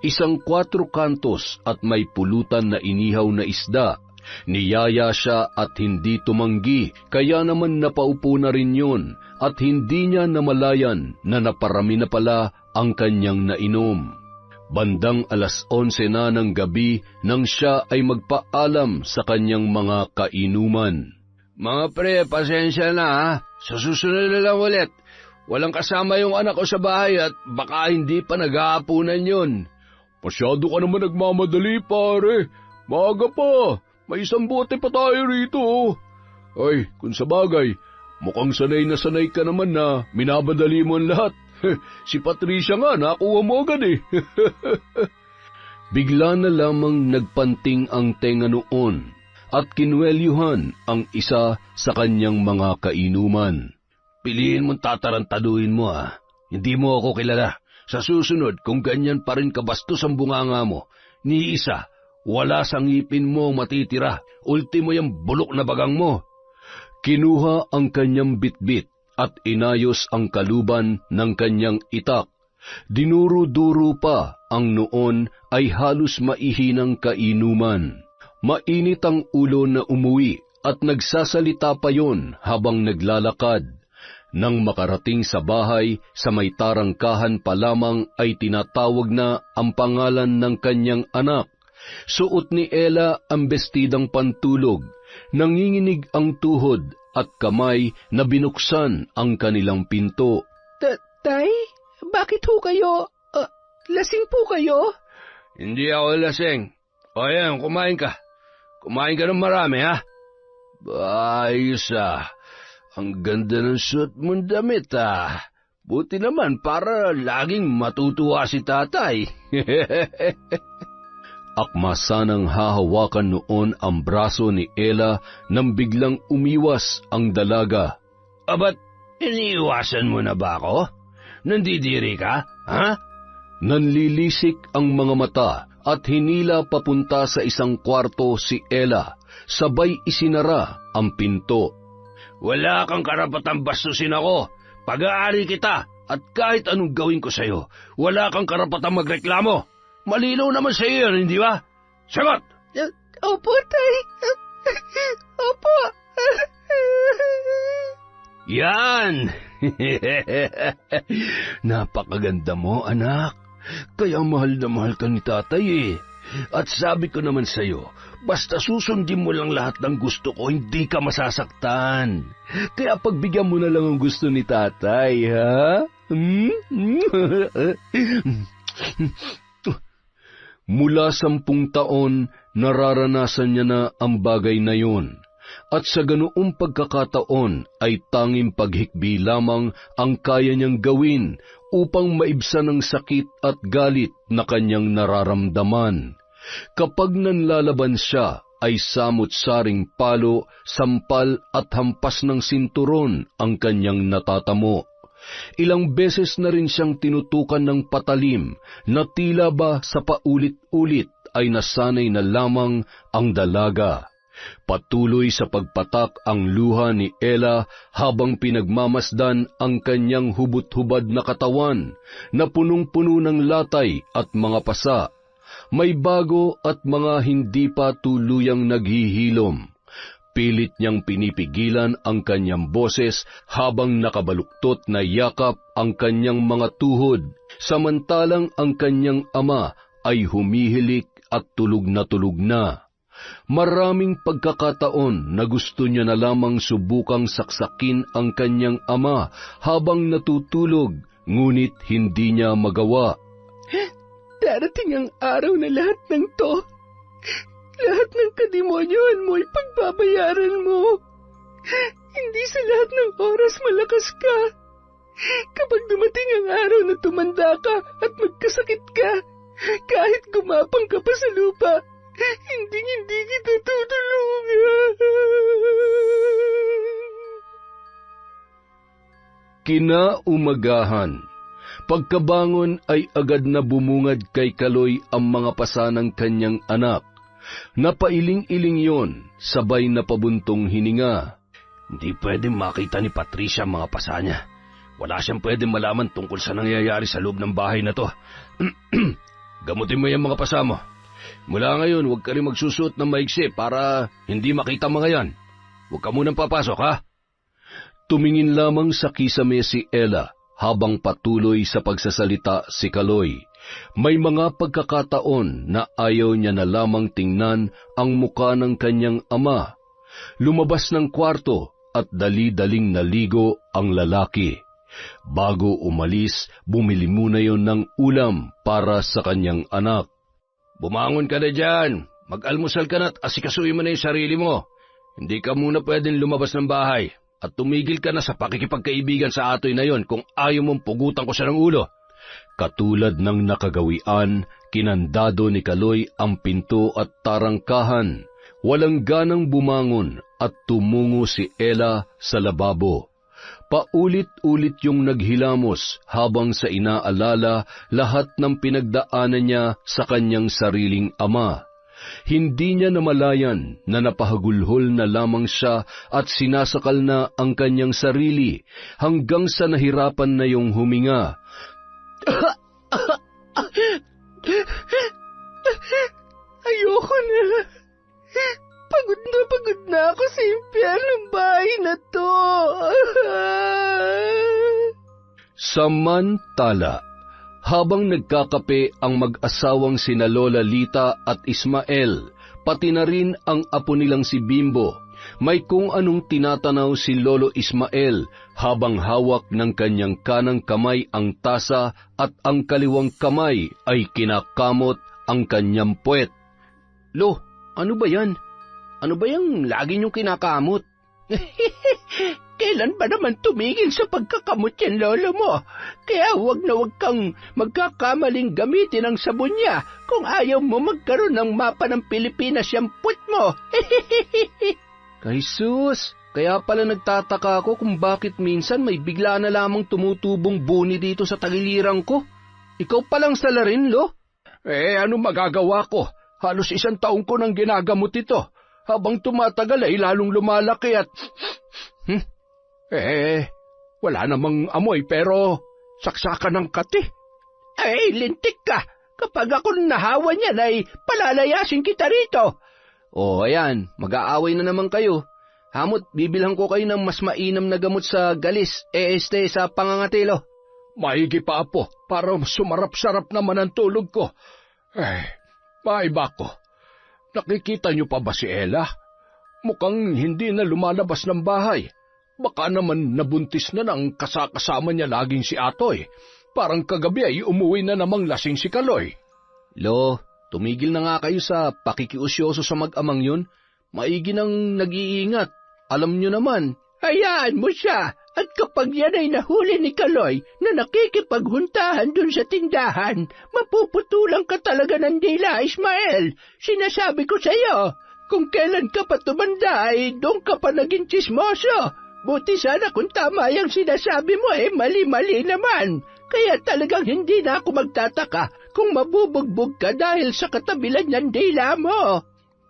Isang 4 kantos at may pulutan na inihaw na isda. Niyaya siya at hindi tumanggi, kaya naman napaupo na rin yun at hindi niya namalayan na naparami na pala ang kanyang nainom. Bandang 11:00 na ng gabi nang siya ay magpaalam sa kanyang mga kainuman. Mga pre, pasensya na ha. Sa susunod na lang ulit. Walang kasama yung anak ko sa bahay at baka hindi pa nag-aapunan yun. Masyado ka naman nagmamadali, pare. Maaga pa. May isang bote pa tayo rito. Ay, kung sa bagay, mukhang sanay na sanay ka naman na minabadali mo ang lahat. Si Patricia nga, nakuha mo agad eh. Bigla na lamang nagpanting ang tenga noon at kinwelyuhan ang isa sa kanyang mga kainuman. Piliin mong tatarantaduhin mo ha. Hindi mo ako kilala. Sa susunod, kung ganyan pa rin kabastos ang bunganga mo, ni isa, wala sa ngipin mo matitira. Ultimo yung bulok na bagang mo. Kinuha ang kanyang bitbit at inayos ang kaluban ng kanyang itak. Dinuro-duro pa ang noon ay halos maihinang kainuman. Mainit ang ulo na umuwi at nagsasalita pa yon habang naglalakad. Nang makarating sa bahay, sa may tarangkahan pa lamang ay tinatawag na ang pangalan ng kanyang anak. Suot ni Ella ang bestidang pantulog, nanginginig ang tuhod at kamay na binuksan ang kanilang pinto. Tay, bakit ho kayo? Lasing po kayo? Hindi ako lasing. O yan, kumain ka. Kumain ka ng marami, ha? Ayos, Ang ganda ng suot mong damit, Buti naman para laging matutuwa si tatay. Akma sanang hahawakan noon ang braso ni Ella nang biglang umiwas ang dalaga. Abat, iniiwasan mo na ba ako? Nandidiri ka, ha? Nanlilisik ang mga mata at hinila papunta sa isang kwarto si Ella, sabay isinara ang pinto. Wala kang karapatang bastusin ako. Pag-aari kita at kahit anong gawin ko sa'yo, wala kang karapatang magreklamo. Malinaw naman sa'yo yan, hindi ba? Sagot! Opo, tay. Opo. Yan! Napakaganda mo, anak. Kaya mahal na mahal ka ni tatay, At sabi ko naman sa'yo, basta susundin mo lang lahat ng gusto ko, hindi ka masasaktan. Kaya pagbigyan mo na lang ang gusto ni tatay, ha? Mula 10 taon, nararanasan niya na ang bagay na yun. At sa ganoong pagkakataon ay tanging paghikbi lamang ang kaya niyang gawin upang maibsan ang sakit at galit na kanyang nararamdaman. Kapag nanlalaban siya, ay samut-saring palo, sampal at hampas ng sinturon ang kanyang natatamo. Ilang beses na rin siyang tinutukan ng patalim na tila ba sa paulit-ulit ay nasanay na lamang ang dalaga. Patuloy sa pagpatak ang luha ni Ella habang pinagmamasdan ang kanyang hubot-hubad na katawan na punong-puno ng latay at mga pasa. May bago at mga hindi pa tuluyang naghihilom. Pilit niyang pinipigilan ang kanyang boses habang nakabaluktot na yakap ang kanyang mga tuhod, samantalang ang kanyang ama ay humihilik at tulog na. Maraming pagkakataon na gusto niya na lamang subukang saksakin ang kanyang ama habang natutulog, ngunit hindi niya magawa. Darating ang araw na lahat ng to. Lahat ng kademonyohan mo ay pagbabayaran mo. Hindi sa lahat ng oras malakas ka. Kapag dumating ang araw na tumanda ka at magkasakit ka, kahit gumapang ka pa sa lupa, hindi kita tutulungan. Kinaumagahan. Pagkabangon ay agad na bumungad kay Kaloy ang mga pasa ng kanyang anak. Napailing-iling yon, sabay na pabuntong hininga. Hindi pwedeng makita ni Patricia ang mga pasa niya. Wala siyang pwedeng malaman tungkol sa nangyayari sa loob ng bahay na to. Gamutin mo yung mga pasa mo. Mula ngayon, huwag ka rin magsusuot ng maigsi para hindi makita mga yan. Huwag ka munang papasok, ha? Tumingin lamang sa kisame si Ella habang patuloy sa pagsasalita si Kaloy. May mga pagkakataon na ayaw niya na lamang tingnan ang muka ng kanyang ama. Lumabas ng kwarto at dali-daling naligo ang lalaki. Bago umalis, bumili muna yon ng ulam para sa kanyang anak. Bumangon ka na dyan. Mag-almusal ka na at asikasuin mo na yung sarili mo. Hindi ka muna pwedeng lumabas ng bahay at tumigil ka na sa pakikipagkaibigan sa atoy na yon kung ayaw mong pugutan ko siya ng ulo. Katulad ng nakagawian, kinandado ni Kaloy ang pinto at tarangkahan. Walang ganang bumangon at tumungo si Ella sa lababo. Paulit-ulit yung naghilamos habang sa inaalala lahat ng pinagdaanan niya sa kanyang sariling ama. Hindi niya namalayan na napahagulhol na lamang siya at sinasakal na ang kanyang sarili hanggang sa nahirapan na yung huminga. Ayoko na. Pagod na ako sa impyernong bahay na to. Samantala, habang nagkakape ang mag-asawang sina Lola Lita at Ismael, pati na rin ang apo nilang si Bimbo, may kung anong tinatanaw si Lolo Ismael habang hawak ng kanyang kanang kamay ang tasa at ang kaliwang kamay ay kinakamot ang kanyang puwet. Lo, ano ba yan? Ano ba yung lagi niyong kinakamot? Kailan ba naman tumigil sa pagkakamot yan, lolo mo? Kaya wag kang magkakamaling gamitin ang sabon niya kung ayaw mo magkaroon ng mapa ng Pilipinas yung put mo. Kay sus, kaya pala nagtataka ako kung bakit minsan may bigla na lamang tumutubong buni dito sa tagiliran ko. Ikaw palang salarin, lo? Ano magagawa ko? Halos 1 taon ko nang ginagamot ito. Habang tumatagal ay lalong lumalaki at... wala namang amoy pero saksakan ng kati. Lintik ka! Kapag ako nahawa niyan ay palalayasin kita rito. Ayan, mag-aaway na naman kayo. Hamot, bibilhan ko kayo ng mas mainam na gamot sa galis, sa pangangatilo. Maigi pa, apo, para sumarap-sarap naman ang tulog ko. Maiba ko. Nakikita niyo pa ba si Ella? Mukhang hindi na lumalabas ng bahay. Baka naman nabuntis na ng kasama niya laging si Atoy. Parang kagabi ay umuwi na namang lasing si Kaloy. Lo, tumigil na nga kayo sa pakikiusyoso sa mag-amang yun. Maigi nang nag-iingat. Alam niyo naman. Hayaan mo siya. At kapag yan ay nahuli ni Kaloy na nakikipaghuntahan dun sa tindahan, mapuputulang ka talaga ng dila, Ismael. Sinasabi ko sa iyo, kung kailan ka pa tumanda ay doon ka pa naging tsismoso. Buti sana kung tama yung sinasabi mo mali-mali naman. Kaya talagang hindi na ako magtataka kung mabubugbog ka dahil sa katabilan ng dila mo.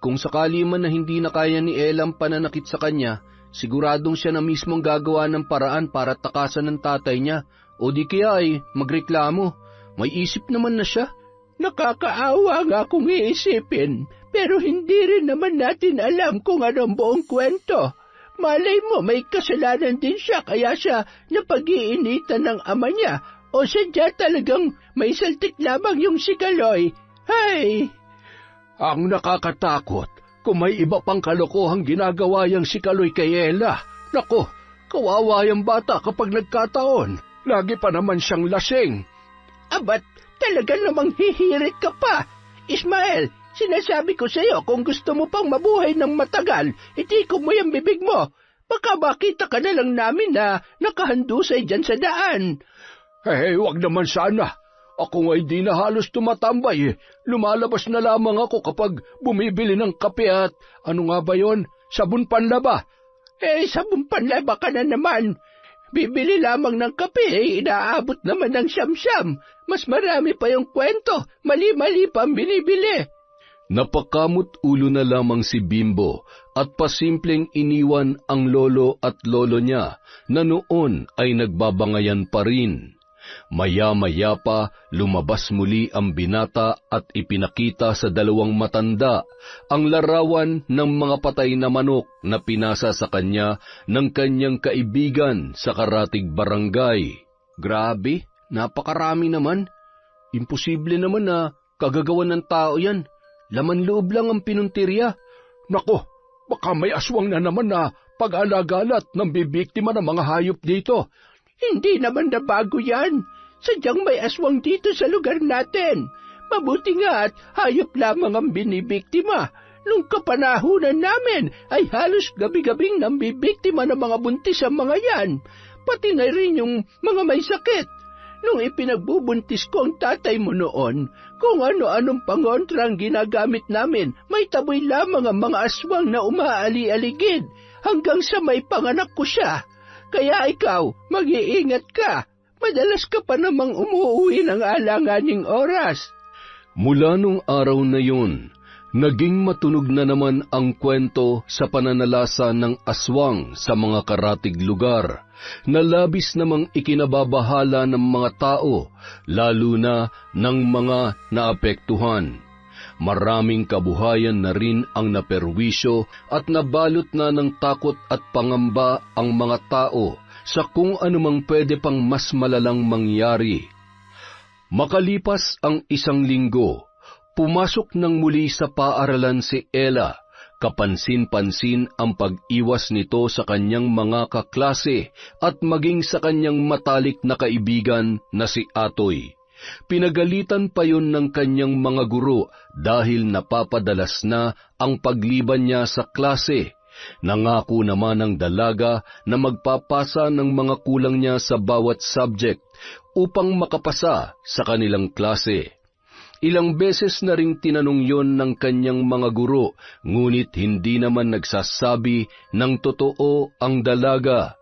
Kung sakali man na hindi na kaya ni Ella ang pananakit sa kanya, siguradong siya na mismong gagawa ng paraan para takasan ng tatay niya, o di kaya ay magreklamo. May isip naman na siya. Nakakaawa nga kung iisipin, pero hindi rin naman natin alam kung anong buong kwento. Malay mo may kasalanan din siya kaya siya napag-iinitan ng ama niya, o sadya talagang may saltik lamang yung si Kaloy. Hay! Ang nakakatakot, kung may iba pang kalokohang ginagawa yang si Kaloy kay Ella. Nako, kawawa yung bata kapag nagkataon. Lagi pa naman siyang lasing. Abat, talaga namang hihirit ka pa. Ismael, sinasabi ko sa iyo kung gusto mo pang mabuhay ng matagal, itiko mo yung bibig mo. Baka makita ka na lang namin na nakahandusay dyan sa daan. Wag naman sana. Ako nga'y di na halos tumatambay. Lumalabas na lamang ako kapag bumibili ng kape at ano nga ba yon? Sabon panlaba. Sabon panlaba ka na naman. Bibili lamang ng kape, inaabot naman ng siyam-siyam. Mas marami pa yung kwento, mali-mali pa ang binibili. Napakamot ulo na lamang si Bimbo at pasimpleng iniwan ang lolo at lolo niya na noon ay nagbabangayan pa rin. Maya-maya pa lumabas muli ang binata at ipinakita sa dalawang matanda ang larawan ng mga patay na manok na pinasa sa kanya ng kanyang kaibigan sa Karatig Barangay. Grabe, napakarami naman. Imposible naman na kagagawan ng tao yan. Laman loob lang ang pinuntirya. Nako, baka may aswang na naman na pag-alagalat ng bibiktima ng mga hayop dito. Hindi naman na bago yan. Sadyang may aswang dito sa lugar natin. Mabuti nga at hayop lamang ang binibiktima. Nung kapanahunan namin ay halos gabi-gabing nambibiktima ng mga buntis ang mga yan. Pati na rin yung mga may sakit. Nung ipinagbubuntis ko ang tatay mo noon, kung ano-anong pangontra ang ginagamit namin, may taboy lamang ang mga aswang na umaali-aligid hanggang sa may panganak ko siya. Kaya ikaw, mag-iingat ka. Madalas ka pa namang umuwi ng alanganing oras. Mula nung araw na yun, naging matunog na naman ang kwento sa pananalasa ng aswang sa mga karatig lugar, na labis namang ikinababahala ng mga tao, lalo na ng mga naapektuhan. Maraming kabuhayan na rin ang naperwisyo at nabalot na ng takot at pangamba ang mga tao sa kung anumang pwede pang mas malalang mangyari. Makalipas ang 1 linggo, pumasok nang muli sa paaralan si Ella. Kapansin-pansin ang pag-iwas nito sa kanyang mga kaklase at maging sa kanyang matalik na kaibigan na si Atoy. Pinagalitan pa yun ng kanyang mga guro dahil napapadalas na ang pagliban niya sa klase. Nangako naman ng dalaga na magpapasa ng mga kulang niya sa bawat subject upang makapasa sa kanilang klase. Ilang beses na ring tinanong yon ng kanyang mga guro, ngunit hindi naman nagsasabi ng totoo ang dalaga.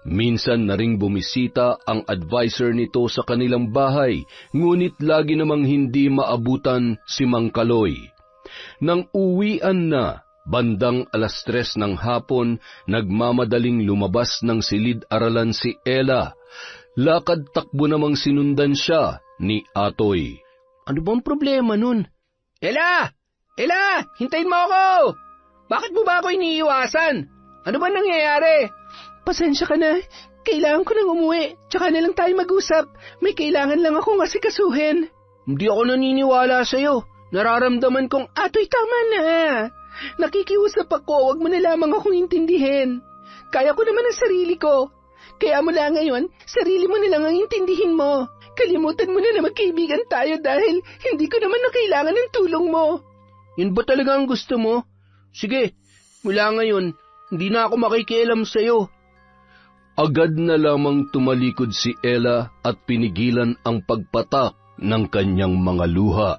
Minsan na ring bumisita ang advisor nito sa kanilang bahay, ngunit lagi namang hindi maabutan si Mang Kaloy. Nang uwian na, bandang 3:00 ng hapon, nagmamadaling lumabas ng silid-aralan si Ella. Lakad-takbo namang sinundan siya ni Atoy. Ano bang problema nun? Ella! Ella! Hintayin mo ako! Bakit mo ba ako iniiwasan? Ano ba nangyayari? Pasensya ka na. Kailangan ko nang umuwi. Tsaka na lang tayo mag-usap. May kailangan lang akong asikasuhin. Hindi ako naniniwala sa'yo. Nararamdaman kong, Atoy, tama na. Nakikiusap ako, wag mo na lamang akong intindihin. Kaya ko naman ang sarili ko. Kaya mula ngayon, sarili mo na lang ang intindihin mo. Kalimutan mo na magkaibigan tayo dahil hindi ko naman na kailangan ng tulong mo. Yun ba talaga ang gusto mo? Sige, mula ngayon, hindi na ako makikialam sa'yo. Agad na lamang tumalikod si Ella at pinigilan ang pagpatak ng kanyang mga luha.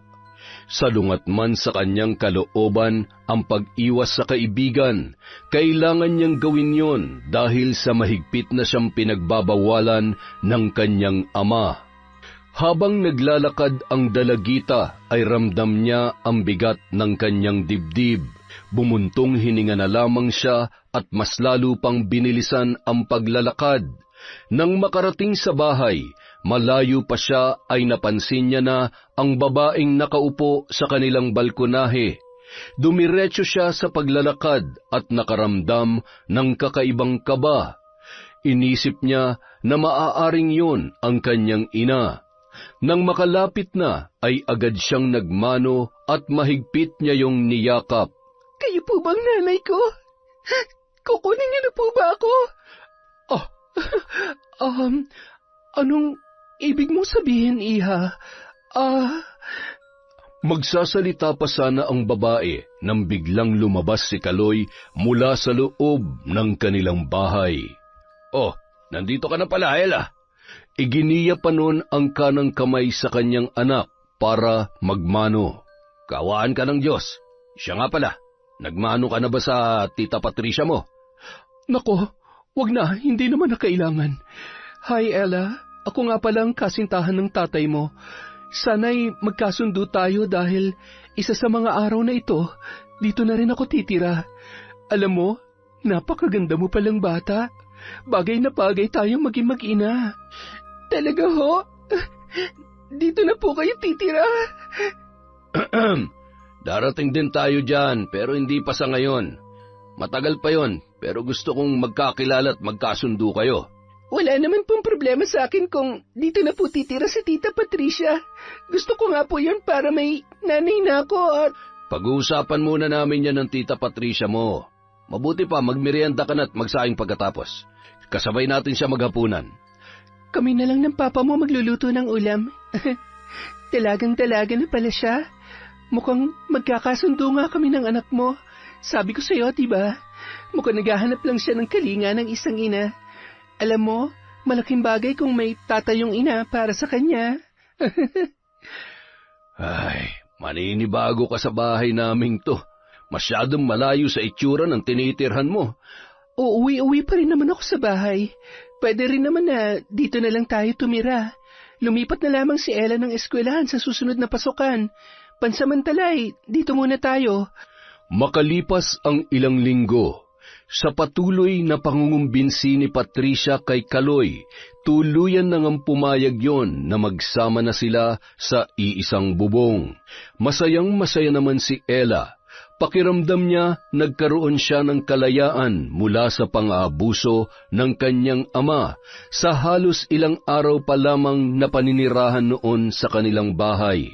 Salungat man sa kanyang kalooban ang pag-iwas sa kaibigan, kailangan niyang gawin yon dahil sa mahigpit na siyang pinagbabawalan ng kanyang ama. Habang naglalakad ang dalagita ay ramdam niya ang bigat ng kanyang dibdib. Bumuntong hininga na lamang siya at mas lalo pang binilisan ang paglalakad. Nang makarating sa bahay, malayo pa siya ay napansin niya na ang babaeng nakaupo sa kanilang balkonahe. Dumiretso siya sa paglalakad at nakaramdam ng kakaibang kaba. Inisip niya na maaaring yun ang kanyang ina. Nang makalapit na, ay agad siyang nagmano at mahigpit niya yung niyakap. Kayo po bang nanay ko? Kukunin niyo na po ba ako? Anong ibig mong sabihin, Iha? Magsasalita pa sana ang babae nang biglang lumabas si Kaloy mula sa loob ng kanilang bahay. Oh, nandito ka na pala, Ella. Iginiya pa noon ang kanang kamay sa kanyang anak para magmano. Kawaan ka ng Diyos. Siya nga pala, nagmano ka na ba sa Tita Patricia mo? Nako, wag na, hindi naman na kailangan. Hi, Ella. Ako nga palang kasintahan ng tatay mo. Sana'y magkasundo tayo dahil isa sa mga araw na ito, dito na rin ako titira. Alam mo, napakaganda mo palang bata. Bagay na bagay tayong maging mag-ina. Talaga ho? Dito na po kayo titira? Darating din tayo dyan, pero hindi pa sa ngayon. Matagal pa yon, pero gusto kong magkakilala at magkasundo kayo. Wala naman pong problema sa akin kung dito na po titira si Tita Patricia. Gusto ko nga po yun para may nanay na ako at... Pag-uusapan muna namin yan ng Tita Patricia mo. Mabuti pa, magmerienda ka na at magsaing pagkatapos. Kasabay natin siya maghapunan. Kami na lang ng papa mo magluluto ng ulam. Talagang-talaga na pala siya. Mukhang magkakasundo nga kami ng anak mo. Sabi ko sa'yo, diba? Mukhang naghahanap lang siya ng kalinga ng isang ina. Alam mo, malaking bagay kung may tatayong ina para sa kanya. Ay, maninibago ka sa bahay naming to. Masyadong malayo sa itsura ng tinitirhan mo. Uuwi-uwi pa rin naman ako sa bahay. Pwede rin naman na dito na lang tayo tumira. Lumipat na lamang si Ella ng eskwelahan sa susunod na pasukan. Pansamantalay, dito muna tayo. Makalipas ang ilang linggo, sa patuloy na pangungumbinsi ni Patricia kay Kaloy, tuluyan na ngang pumayag yon na magsama na sila sa iisang bubong. Masayang-masaya naman si Ella. Pakiramdam niya nagkaroon siya ng kalayaan mula sa pang-aabuso ng kanyang ama sa halos ilang araw pa lamang na paninirahan noon sa kanilang bahay.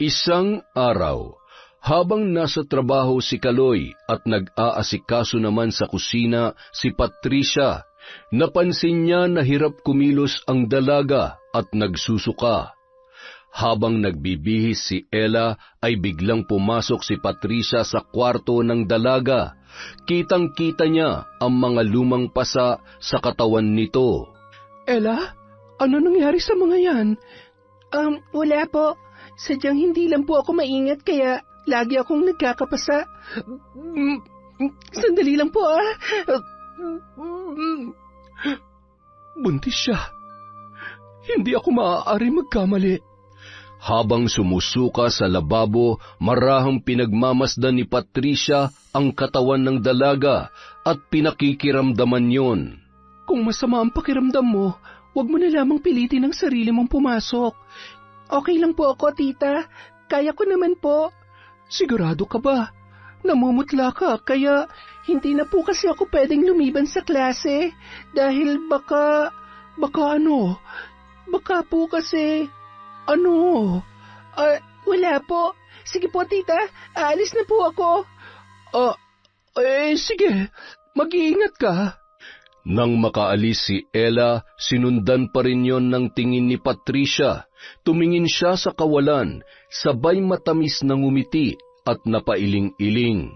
Isang araw, habang nasa trabaho si Kaloy at nag-aasikaso naman sa kusina si Patricia, napansin niya na hirap kumilos ang dalaga at nagsusuka. Habang nagbibihis si Ella ay biglang pumasok si Patricia sa kwarto ng dalaga. Kitang-kita niya ang mga lumang pasa sa katawan nito. Ella, ano nangyari sa mga yan? Wala po. Sadyang hindi lang po ako maingat kaya lagi akong nagkakapasa. Sandali lang po Buntis siya. Hindi ako maaari magkamali. Habang sumusuka sa lababo, marahang pinagmamasdan ni Patricia ang katawan ng dalaga at pinakikiramdaman yon. Kung masama ang pakiramdam mo, huwag mo na lamang pilitin ang sarili mong pumasok. Okay lang po ako, tita. Kaya ko naman po. Sigurado ka ba? Namumutla ka, kaya hindi na po kasi ako pwedeng lumiban sa klase. Dahil baka po kasi... Wala po. Sige po, tita. Aalis na po ako. Sige. Mag-iingat ka. Nang makaalis si Ella, sinundan pa rin yon ng tingin ni Patricia. Tumingin siya sa kawalan, sabay matamis na ngumiti at napailing-iling.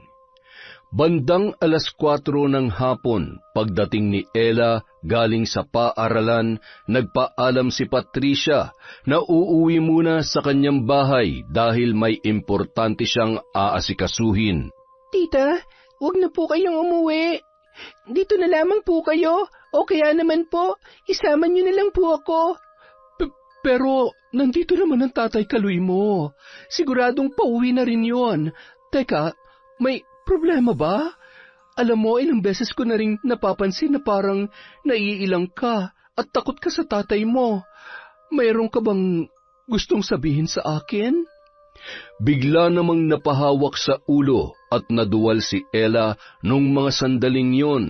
Bandang 4:00 ng hapon, pagdating ni Ella galing sa paaralan, nagpaalam si Patricia na uuwi muna sa kanyang bahay dahil may importante siyang aasikasuhin. Tita, huwag na po kayong umuwi. Dito na lamang po kayo, o kaya naman po, isama niyo na lang po ako. Pero nandito naman ang tatay Kaloy mo. Siguradong pauwi na rin yon. Teka, may problema ba? Alam mo, ilang beses ko na rin napapansin na parang naiilang ka at takot ka sa tatay mo. Mayroon ka bang gustong sabihin sa akin? Bigla namang napahawak sa ulo at naduwal si Ella nung mga sandaling yon.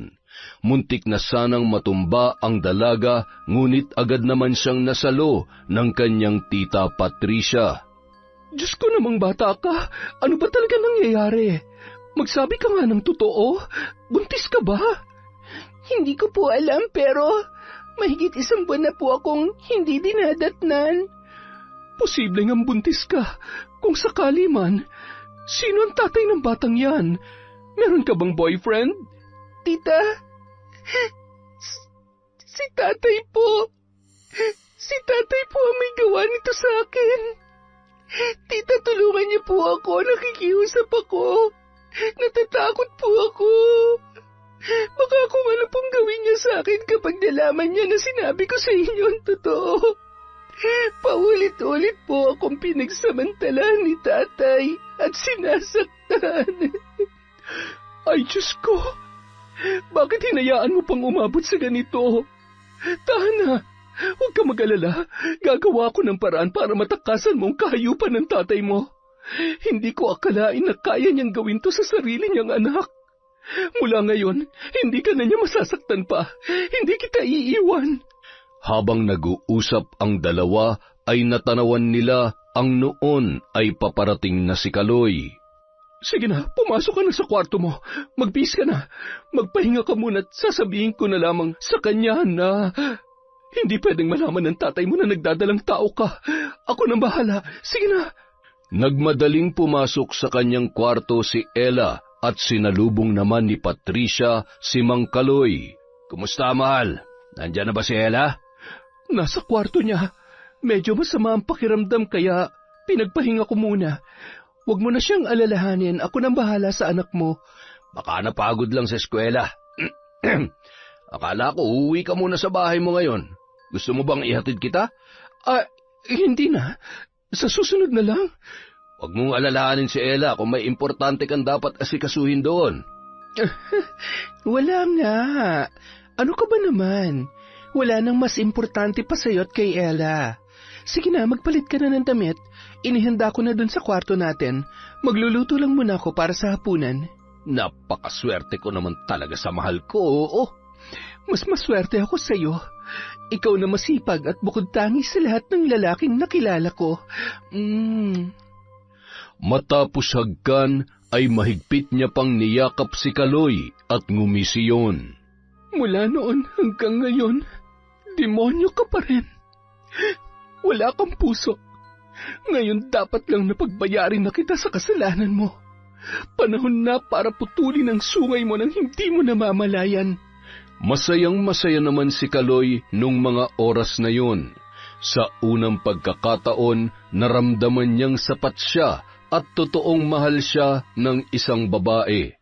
Muntik na sanang matumba ang dalaga, ngunit agad naman siyang nasalo ng kanyang tita Patricia. Diyos ko namang bata ka, ano ba talaga nangyayari? Magsabi ka nga ng totoo, buntis ka ba? Hindi ko po alam pero mahigit 1 buwan na po akong hindi dinadatnan. Posible ngang buntis ka. Kung sakali man, sino ang tatay ng batang yan? Meron ka bang boyfriend? Tita, si tatay po. Si tatay po ang may gawa nito sa akin. Tita, tulungan niyo po ako. Nakikiusap ako. Natatakot po ako. Baka kung ano pong gawin niya sa akin kapag nalaman niya na sinabi ko sa inyo ang totoo. Paulit-ulit po akong pinagsamantalahan ni tatay at sinasaktan. Ay, Diyos ko! Bakit hinayaan mo pang umabot sa ganito? Tahan na! Huwag ka mag-alala. Gagawa ko ng paraan para matakasan mo ang kahayupan ng tatay mo. Hindi ko akalain na kaya niyang gawin to sa sarili niyang anak. Mula ngayon, hindi ka na niya masasaktan pa. Hindi kita iiwan. Habang nag-uusap ang dalawa, ay natanawan nila ang noon ay paparating na si Kaloy. Sige na, pumasok ka na sa kwarto mo. Magbihis ka na. Magpahinga ka muna at sasabihin ko na lamang sa kanya na hindi pwedeng malaman ng tatay mo na nagdadalang tao ka. Ako nang bahala. Sige na. Nagmadaling pumasok sa kanyang kwarto si Ella at sinalubong naman ni Patricia si Mang Kaloy. Kumusta, mahal? Nandiyan na ba si Ella? Nasa kwarto niya. Medyo masama ang pakiramdam kaya pinagpahinga ko muna. Huwag mo na siyang alalahanin. Ako nang bahala sa anak mo. Baka napagod lang sa eskwela. Akala ko uuwi ka muna sa bahay mo ngayon. Gusto mo bang ihatid kita? Hindi na. Sa susunod na lang. Huwag mong alalahanin si Ella kung may importante kang dapat asikasuhin doon. Wala nga. Ano ka ba naman? Wala nang mas importante pa sa'yo at kay Ella. Sige na, magpalit ka na ng damit. Inihanda ko na dun sa kwarto natin. Magluluto lang muna ako para sa hapunan. Napakaswerte ko naman talaga sa mahal ko, oo. Mas maswerte ako sa iyo. Ikaw na masipag at bukod tangi sa lahat ng lalaking nakilala ko. Matapos hagkan ay mahigpit niya pang niyakap si Kaloy at ngumisi yun. Mula noon hanggang ngayon, demonyo ka pa rin. Wala kang puso. Ngayon dapat lang napagbayarin na kita sa kasalanan mo. Panahon na para putulin ang sungay mo nang hindi mo namamalayan. Masayang-masaya naman si Kaloy nung mga oras na yun. Sa unang pagkakataon, naramdaman niyang sapat siya at totoong mahal siya ng isang babae.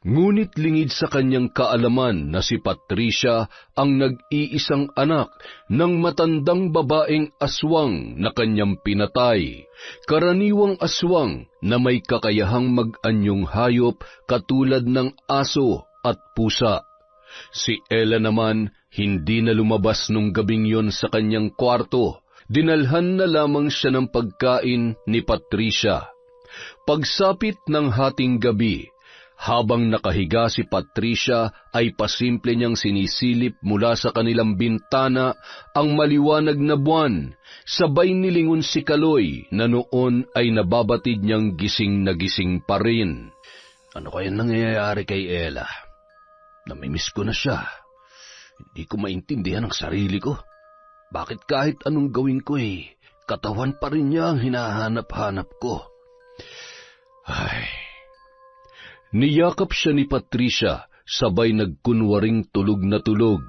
Ngunit lingid sa kanyang kaalaman na si Patricia ang nag-iisang anak ng matandang babaeng aswang na kanyang pinatay. Karaniwang aswang na may kakayahang mag-anyong hayop katulad ng aso at pusa. Si Ella naman hindi na lumabas nung gabing yon sa kanyang kwarto. Dinalhan na lamang siya ng pagkain ni Patricia. Pagsapit ng hating gabi, habang nakahiga si Patricia ay pasimple niyang sinisilip mula sa kanilang bintana ang maliwanag na buwan. Sabay nilingon si Kaloy na noon ay nababatid niyang gising na gising pa rin. Ano kaya nangyayari kay Ella? Namimiss ko na siya. Hindi ko maintindihan ang sarili ko. Bakit kahit anong gawin ko katawan pa rin niya ang hinahanap-hanap ko? Ay... Niyakap siya ni Patricia, sabay nagkunwaring tulog na tulog.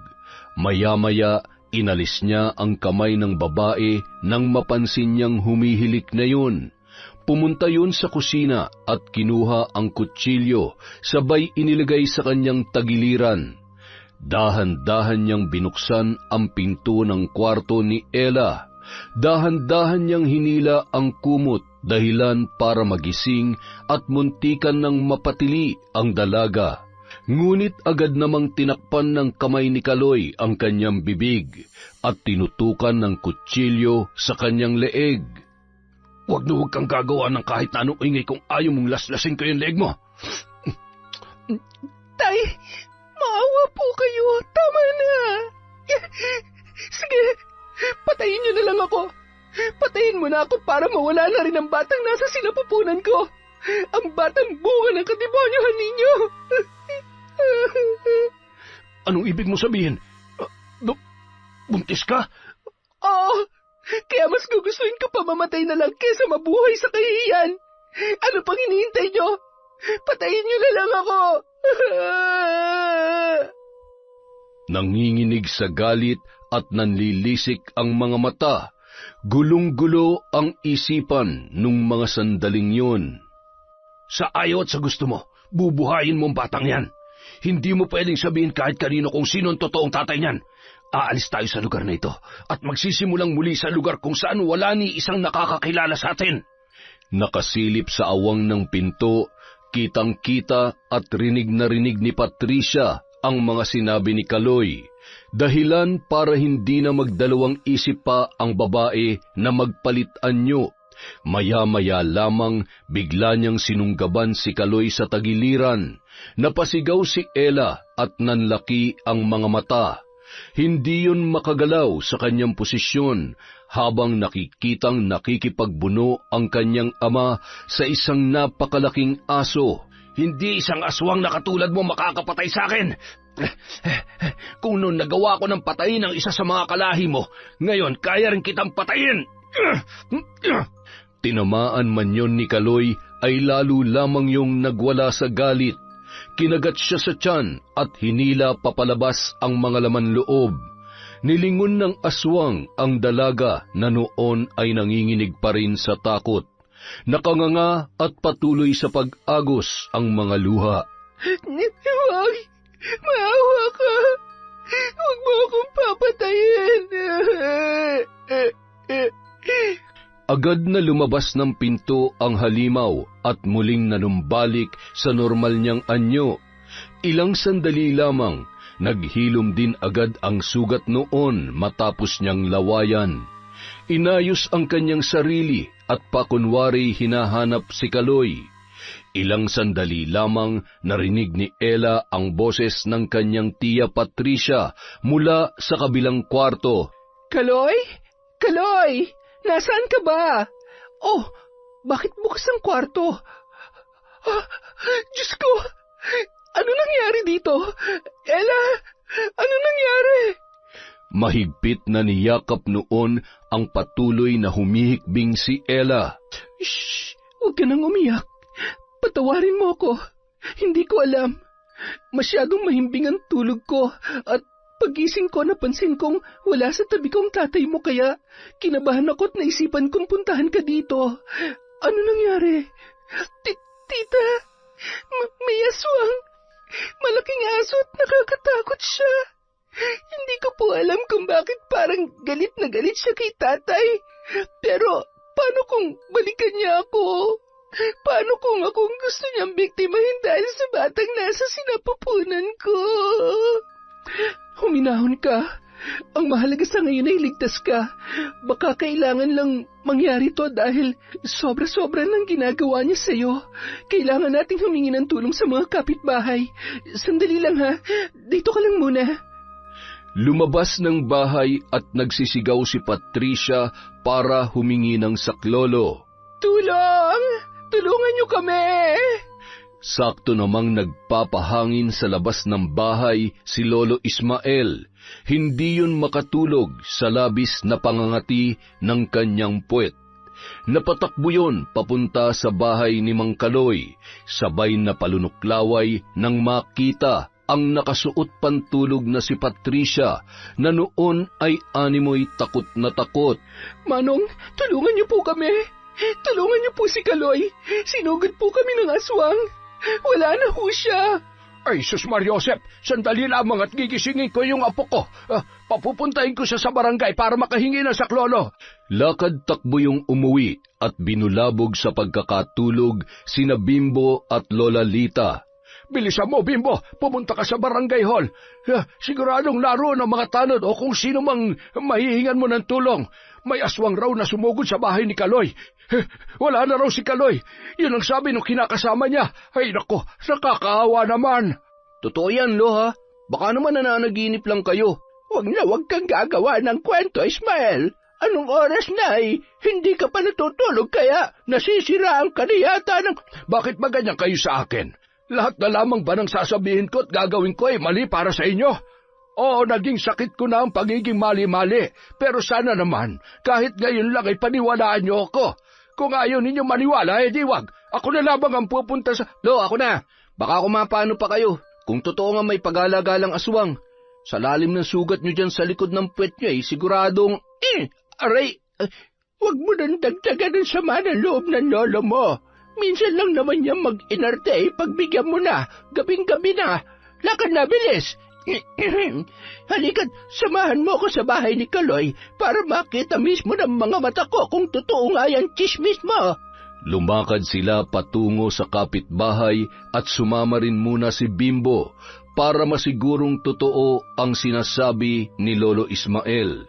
Maya-maya, inalis niya ang kamay ng babae nang mapansin niyang humihilik na yun. Pumunta yun sa kusina at kinuha ang kutsilyo, sabay inilagay sa kanyang tagiliran. Dahan-dahan niyang binuksan ang pinto ng kwarto ni Ella. Dahan-dahan niyang hinila ang kumot, dahilan para magising at muntikan ng mapatili ang dalaga. Ngunit agad namang tinakpan ng kamay ni Kaloy ang kanyang bibig at tinutukan ng kutsilyo sa kanyang leeg. Huwag kang gagawa ng kahit na anong ingay kung ayaw mong laslasin ko yung leeg mo. Tay, maawa po kayo. Tama na. Sige, patayin niyo na lang ako. Patayin mo na ako para mawala na rin ang batang nasa sinapupunan ko. Ang batang bunga ng kademonyohan ninyo. Anong ibig mo sabihin? Buntis ka? Oo, kaya mas gugustuhin ko pa mamatay na lang kesa mabuhay sa kahihiyan. Ano pang hinihintay nyo? Patayin nyo na lang ako. Nanginginig sa galit at nanlilisik ang mga mata. Gulong-gulo ang isipan nung mga sandaling yun. Sa ayaw at sa gusto mo, bubuhayin mo ang batang yan. Hindi mo pwedeng sabihin kahit kanino kung sino ang totoong tatay niyan. Aalis tayo sa lugar na ito at magsisimulang muli sa lugar kung saan wala ni isang nakakakilala sa atin. Nakasilip sa awang ng pinto, kitang-kita at rinig na rinig ni Patricia ang mga sinabi ni Kaloy. Dahilan para hindi na magdalawang isip pa ang babae na magpalit anyo. Maya-maya lamang bigla niyang sinunggaban si Kaloy sa tagiliran. Napasigaw si Ella at nanlaki ang mga mata. Hindi yun makagalaw sa kanyang posisyon habang nakikitang nakikipagbuno ang kanyang ama sa isang napakalaking aso. Hindi isang aswang na katulad mo makakapatay sa akin. Kung noon nagawa ko ng patayin ang isa sa mga kalahi mo, ngayon kaya rin kitang patayin. Tinamaan man yon ni Kaloy ay lalo lamang yung nagwala sa galit. Kinagat siya sa tiyan at hinila papalabas ang mga laman loob. Nilingon ng aswang ang dalaga na noon ay nanginginig pa rin sa takot. Nakanganga at patuloy sa pag-agos ang mga luha. Huwag! Maawa ka! Huwag mo akong papatayin! Agad na lumabas ng pinto ang halimaw at muling nanumbalik sa normal niyang anyo. Ilang sandali lamang, naghilom din agad ang sugat noon matapos niyang lawayan. Inayos ang kanyang sarili at pakunwari hinahanap si Kaloy. Ilang sandali lamang narinig ni Ella ang boses ng kanyang tiya Patricia mula sa kabilang kwarto. Kaloy? Kaloy! Nasaan ka ba? Oh, bakit bukas ang kwarto? Ah, Diyos ko! Ano nangyari dito? Ella, ano nangyari? Mahigpit na niyakap noon ang patuloy na humihikbing si Ella. Shh! Huwag ka nang umiyak. Patawarin mo ako. Hindi ko alam. Masyadong mahimbing ang tulog ko at pagising ko napansin kong wala sa tabi kong tatay mo kaya kinabahan ako at naisipan kong puntahan ka dito. Ano nangyari? Tita, may aswang. Malaking aso at nakakatakot siya. Hindi ko po alam kung bakit parang galit na galit siya kay tatay. Pero paano kung balikan niya ako? Paano kung akong gusto niyang biktimahin dahil sa batang nasa sinapupunan ko? Huminahon ka. Ang mahalaga sa ngayon ay ligtas ka. Baka kailangan lang mangyari to dahil sobra-sobra ng ginagawa niya sa'yo. Kailangan nating humingi ng tulong sa mga kapitbahay. Sandali lang ha. Dito ka lang muna. Lumabas ng bahay at nagsisigaw si Patricia para humingi ng saklolo. Tulong! Tulungan niyo kami! Sakto namang nagpapahangin sa labas ng bahay si Lolo Ismael. Hindi yun makatulog sa labis na pangangati ng kanyang puwet. Napatakbo yun papunta sa bahay ni Mang Kaloy, sabay na palunuklaway nang makita ang nakasuot pantulog na si Patricia na noon ay animoy takot na takot. Manong, tulungan niyo po kami! Tulungan niyo po si Kaloy! Sinugod po kami ng aswang! Wala na ho siya! Ay, Sus Mariosep, sandali lamang at gigisingin ko yung apo ko. Papupuntahin ko siya sa barangay para makahingi ng saklolo. Lakad takbo yung umuwi at binulabog sa pagkakatulog sina Bimbo at Lola Lita. Bilisan mo, Bimbo, pumunta ka sa barangay hall. Siguradong naroon ang mga tanod o kung sino mang mahihingan mo ng tulong. May aswang raw na sumugod sa bahay ni Kaloy. Wala na raw si Kaloy. Yun ang sabi nung kinakasama niya. Ay nako, nakakaawa naman. Totoo yan, Loha. Baka naman nananaginip lang kayo. Huwag kang gagawa ng kwento, Ismael. Anong oras na hindi ka pa natutulog kaya nasisiraan ka na yata ng... Bakit ba ganyan kayo sa akin? Lahat na lamang ba ng sasabihin ko at gagawin ko ay mali para sa inyo? Oo, naging sakit ko na ang pagiging mali-mali. Pero sana naman, kahit ngayon lang ay paniwalaan niyo ako. Kung ayaw ninyo maniwala, di wag. Ako na lamang ang pupunta sa... Lo, ako na. Baka kumapano pa kayo. Kung totoo nga may pag-alagalang aswang. Sa lalim ng sugat nyo dyan sa likod ng puwet nyo siguradong... Aray, wag mo nang dagdagan ang sama ng loob ng lolo mo. Minsan lang naman niya mag-inarte, pagbigyan mo na, gabing-gabi na. Lakad na, bilis! Halika't, samahan mo ko sa bahay ni Kaloy para makita mismo ng mga mata ko kung totoo nga yan chismis mo. Lumakad sila patungo sa kapitbahay at sumama rin muna si Bimbo para masigurong totoo ang sinasabi ni Lolo Ismael.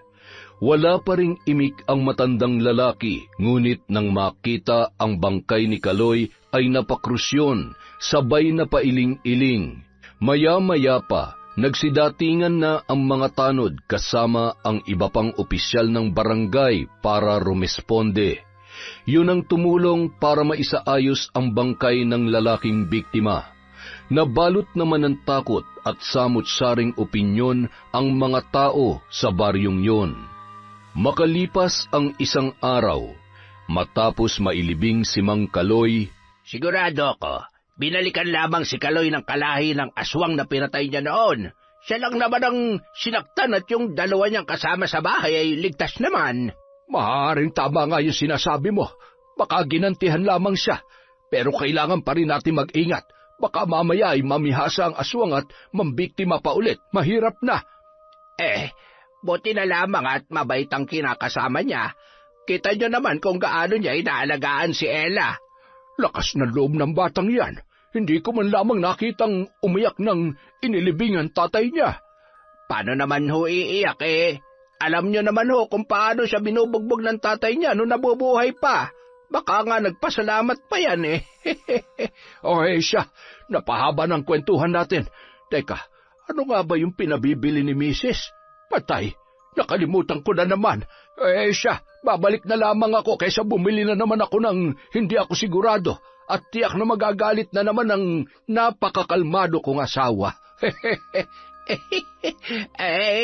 Wala pa ring imik ang matandang lalaki, ngunit nang makita ang bangkay ni Kaloy ay napakrusyon, sabay na pailing-iling. Maya-maya pa, nagsidatingan na ang mga tanod kasama ang iba pang opisyal ng barangay para rumesponde. Yun ang tumulong para maisaayos ang bangkay ng lalaking biktima. Nabalot naman ng takot at samut-saring opinyon ang mga tao sa baryong yun. Makalipas ang isang araw, matapos mailibing si Mang Kaloy, sigurado ko, binalikan lamang si Kaloy ng kalahi ng aswang na pinatay niya noon. Siya lang naman ang sinaktan at yung dalawa niyang kasama sa bahay ay ligtas naman. Maaaring tama nga yung sinasabi mo. Baka ginantihan lamang siya. Pero kailangan pa rin natin mag-ingat. Baka mamaya ay mamihasa ang aswang at mambiktima pa ulit. Mahirap na. Buti na lamang at mabait ang kinakasama niya. Kita niyo naman kung gaano niya inaalagaan si Ella. Lakas ng loob ng batang yan. Hindi ko man lamang nakitang umiyak ng inilibingan tatay niya. Paano naman ho iiyak Alam niyo naman ho kung paano siya binubugbog ng tatay niya nung nabubuhay pa. Baka nga nagpasalamat pa yan eh. Okay siya, napahaba ng kwentuhan natin. Teka, ano nga ba yung pinabibili ni Mrs.? Patay, nakalimutan ko na naman. Siya, babalik na lamang ako kaysa bumili na naman ako ng hindi ako sigurado. At tiyak na magagalit na naman ang napakakalmado kong asawa.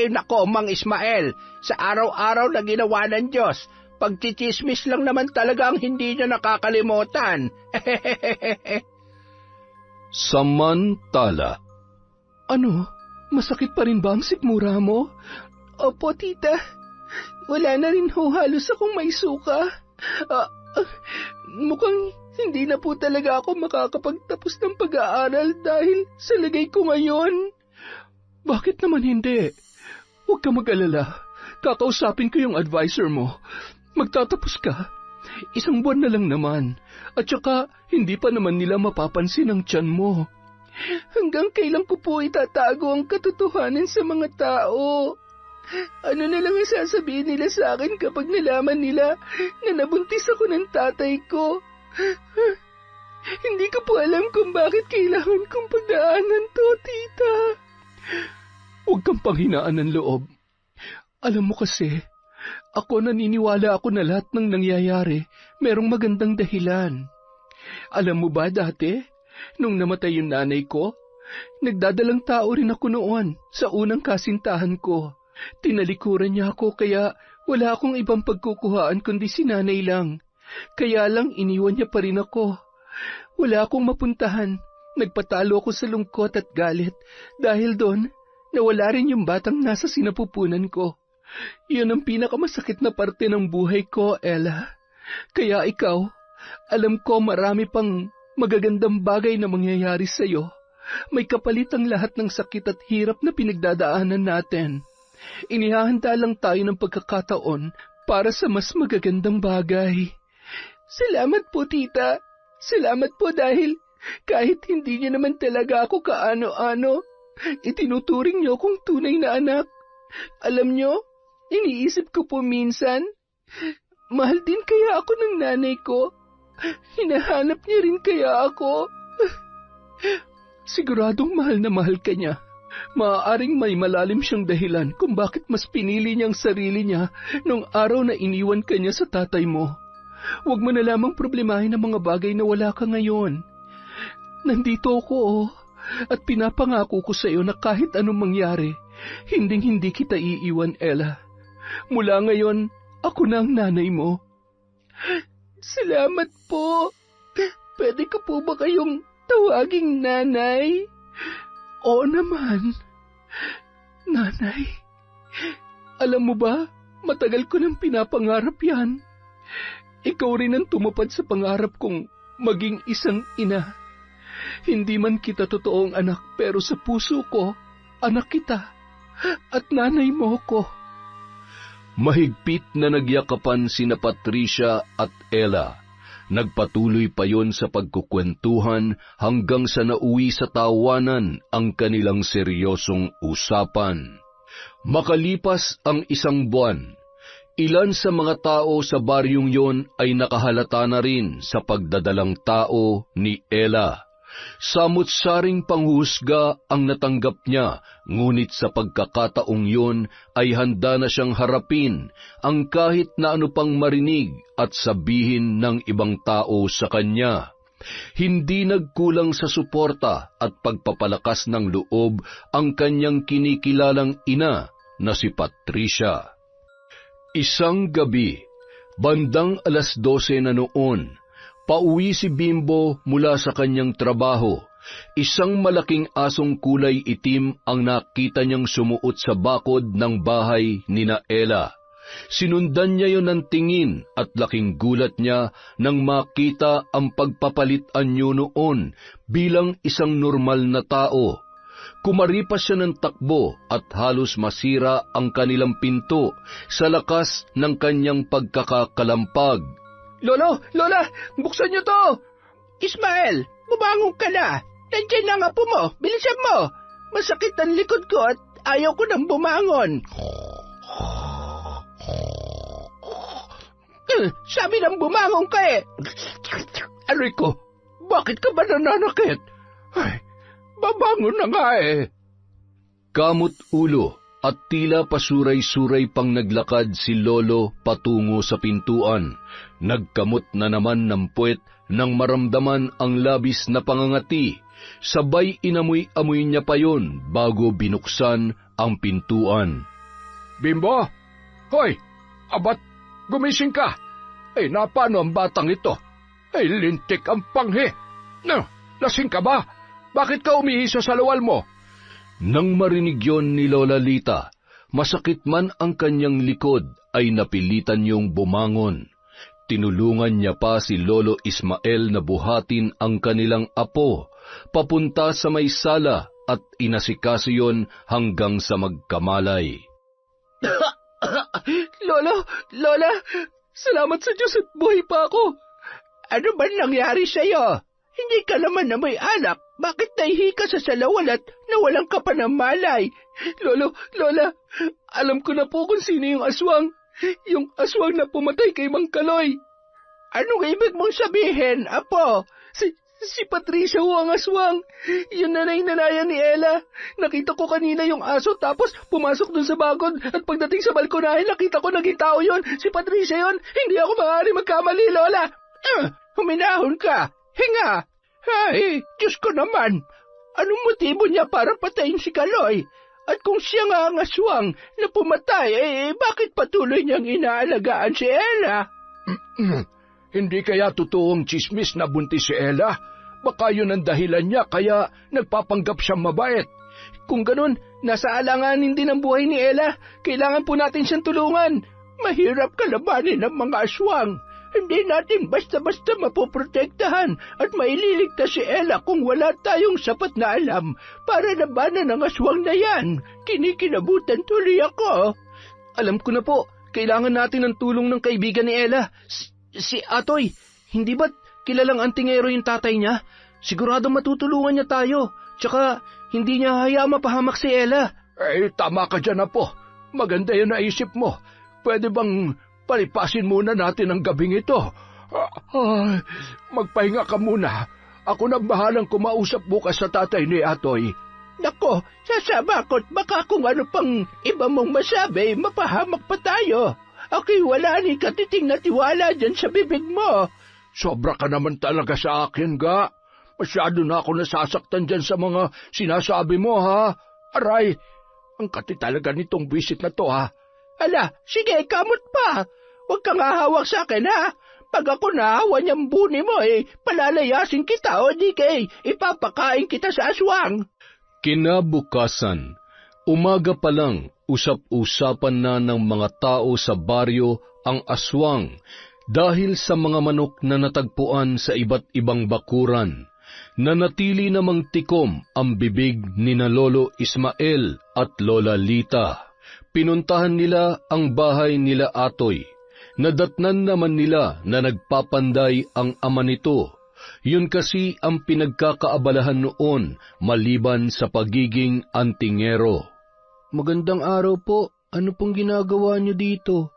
Nako, Mang Ismael, sa araw-araw na ginawa ng Diyos, pagchichismis lang naman talaga ang hindi niya nakakalimutan. Samantala. Ano? Masakit pa rin ba ang sikmura mo? Opo, tita. Wala na rin ho halos akong may suka. Mukhang hindi na po talaga ako makakapagtapos ng pag-aaral dahil sa lagay ko ngayon. Bakit naman hindi? Huwag ka mag-alala. Kakausapin ko yung advisor mo. Magtatapos ka. 1 buwan na lang naman. At saka, hindi pa naman nila mapapansin ang tiyan mo. Hanggang kailan ko po itatago ang katotohanan sa mga tao? Ano na lang ang sasabihin nila sa akin kapag nalaman nila na nabuntis ako ng tatay ko? Hindi ko po alam kung bakit kailangan kong pagdaanan to, tita. Huwag kang panghinaan ng loob. Alam mo kasi, ako naniniwala ako na lahat ng nangyayari merong magandang dahilan. Alam mo ba dati, nung namatay yung nanay ko, nagdadalang tao rin ako noon sa unang kasintahan ko. Tinalikuran niya ako kaya wala akong ibang pagkukuhaan kundi si nanay lang. Kaya lang iniwan niya pa rin ako. Wala akong mapuntahan. Nagpatalo ako sa lungkot at galit dahil doon nawala rin yung batang nasa sinapupunan ko. Yun ang pinakamasakit na parte ng buhay ko, Ella. Kaya ikaw, alam ko marami pang magagandang bagay na mangyayari sa'yo. May kapalit ang lahat ng sakit at hirap na pinagdadaanan natin. Inihahanda lang tayo ng pagkakataon para sa mas magagandang bagay. Salamat po, tita. Salamat po dahil kahit hindi niyo naman talaga ako kaano-ano, itinuturing niyo akong tunay na anak. Alam niyo, iniisip ko po minsan, mahal din kaya ako ng nanay ko. Hinahanap niya rin kaya ako. Siguradong mahal na mahal ka niya. Maaaring may malalim siyang dahilan kung bakit mas pinili niyang sarili niya nung araw na iniwan ka niya sa tatay mo. Huwag mo na lamang problemahin ang mga bagay na wala ka ngayon. Nandito ako at pinapangako ko sa iyo na kahit anong mangyari, hinding-hindi kita iiwan, Ella. Mula ngayon, ako na ang nanay mo. Salamat po. Pwede ko po ba kayong tawaging nanay? Oo naman. Nanay, alam mo ba, matagal ko nang pinapangarap yan. Ikaw rin ang tumupad sa pangarap kong maging isang ina. Hindi man kita totoong anak pero sa puso ko, anak kita at nanay mo ko. Mahigpit na nagyakapan sina Patricia at Ella. Nagpatuloy pa yon sa pagkukwentuhan hanggang sa nauwi sa tawanan ang kanilang seryosong usapan. Makalipas ang 1 buwan, ilan sa mga tao sa baryong yon ay nakahalata na rin sa pagdadalang tao ni Ella. Samut-saring panghusga ang natanggap niya, ngunit sa pagkakataong yon ay handa na siyang harapin ang kahit na ano pang marinig at sabihin ng ibang tao sa kanya. Hindi nagkulang sa suporta at pagpapalakas ng loob ang kanyang kinikilalang ina na si Patricia. Isang gabi, bandang 12:00 na noon, pauwi si Bimbo mula sa kanyang trabaho. Isang malaking asong kulay itim ang nakita niyang sumuot sa bakod ng bahay ni Ella. Sinundan niya yon ng tingin at laking gulat niya nang makita ang pagpapalit anyo noon bilang isang normal na tao. Kumaripas siya ng takbo at halos masira ang kanilang pinto sa lakas ng kanyang pagkakakalampag. Lolo! Lola! Buksan niyo to! Ismael! Bumangon ka na! Nandiyan na nga po mo! Bilisan mo! Masakit ang likod ko at ayaw ko nang bumangon. Sabi ng bumangon ka eh. Aray ko, bakit ka ba nananakit? Ay, babangon na nga eh. Kamot ulo at tila pasuray-suray pang naglakad si Lolo patungo sa pintuan. Nagkamot na naman ng puwet nang maramdaman ang labis na pangangati. Sabay inamoy-amoy niya pa yon bago binuksan ang pintuan. Bimbo! Hoy! Abat, gumising ka! Ay, napano ang batang ito? Ay, lintik ang panghi! No, lasing ka ba? Bakit ka umihi sa salawal mo? Nang marinig yon ni Lola Lita, masakit man ang kanyang likod ay napilitan niyong bumangon. Tinulungan niya pa si Lolo Ismael na buhatin ang kanilang apo, papunta sa may sala at inasikaso yon hanggang sa magkamalay. Lola, salamat sa Diyos at buhay pa ako. Ano ba nangyari sa'yo? Hindi ka naman na may anak. Bakit nahihi ka sa salawal at nawalan ka pa ng malay? Lola, alam ko na po kung sino yung aswang. Yung aswang na pumatay kay Mang Kaloy. Anong ibig mong sabihin, Apo? Si Patricia ho ang aswang. Yung nanay-nanayan ni Ella. Nakita ko kanina yung aso tapos pumasok dun sa bakod at pagdating sa balkonahe nakita ko naging tao yun. Si Patricia yun. Hindi ako maaari magkamali, Lola. Huminahon ka. Hinga. Ay, Diyos ko naman. Anong motibo niya para patayin si Kaloy? At kung siya nga ang aswang na pumatay, bakit patuloy niyang inaalagaan si Ella? Hindi kaya totoong tsismis na buntis si Ella? Baka yun ang dahilan niya kaya nagpapanggap siyang mabait. Kung ganun, nasa alanganin din ang buhay ni Ella. Kailangan po natin siyang tulungan. Mahirap kalabanin ng mga aswang. Hindi natin basta-basta mapoprotektahan at maililigtas si Ella kung wala tayong sapat na alam para labanan ng aswang na yan. Kinikinabutan tuloy ako. Alam ko na po, kailangan natin ng tulong ng kaibigan ni Ella. Si Atoy, hindi ba't kilalang antingero yung tatay niya? Sigurado matutulungan niya tayo. Tsaka, hindi niya hayaan mapahamak si Ella. Tama ka dyan, Apo. Maganda yung naisip mo. Pwede bang palipasin muna natin ang gabing ito? Magpahinga ka muna. Ako na bahalang kumausap bukas sa tatay ni Atoy. Nako, sasabakot baka kung ano pang iba mong masabi, mapahamak pa tayo. Ako'y wala ni katiting na tiwala dyan sa bibig mo. Sobra ka naman talaga sa akin, ga. Masyado na ako nasasaktan dyan sa mga sinasabi mo, ha? Aray, ang kati talaga nitong bisit na to, ha? Ala, sige, kamot pa. Huwag kang hahawak sa akin, ha? Pag ako nahawa niyang buni mo, palalayasin kita o di kay ipapakain kita sa aswang. Kinabukasan, umaga pa lang, usap-usapan na ng mga tao sa baryo ang aswang dahil sa mga manok na natagpuan sa iba't ibang bakuran. Nanatili namang tikom ang bibig ni na Lolo Ismael at Lola Lita. Pinuntahan nila ang bahay nila Atoy. Nadatnan naman nila na nagpapanday ang ama nito. Yun kasi ang pinagkakaabalahan noon maliban sa pagiging antingero. Magandang araw po. Ano pong ginagawa niyo dito?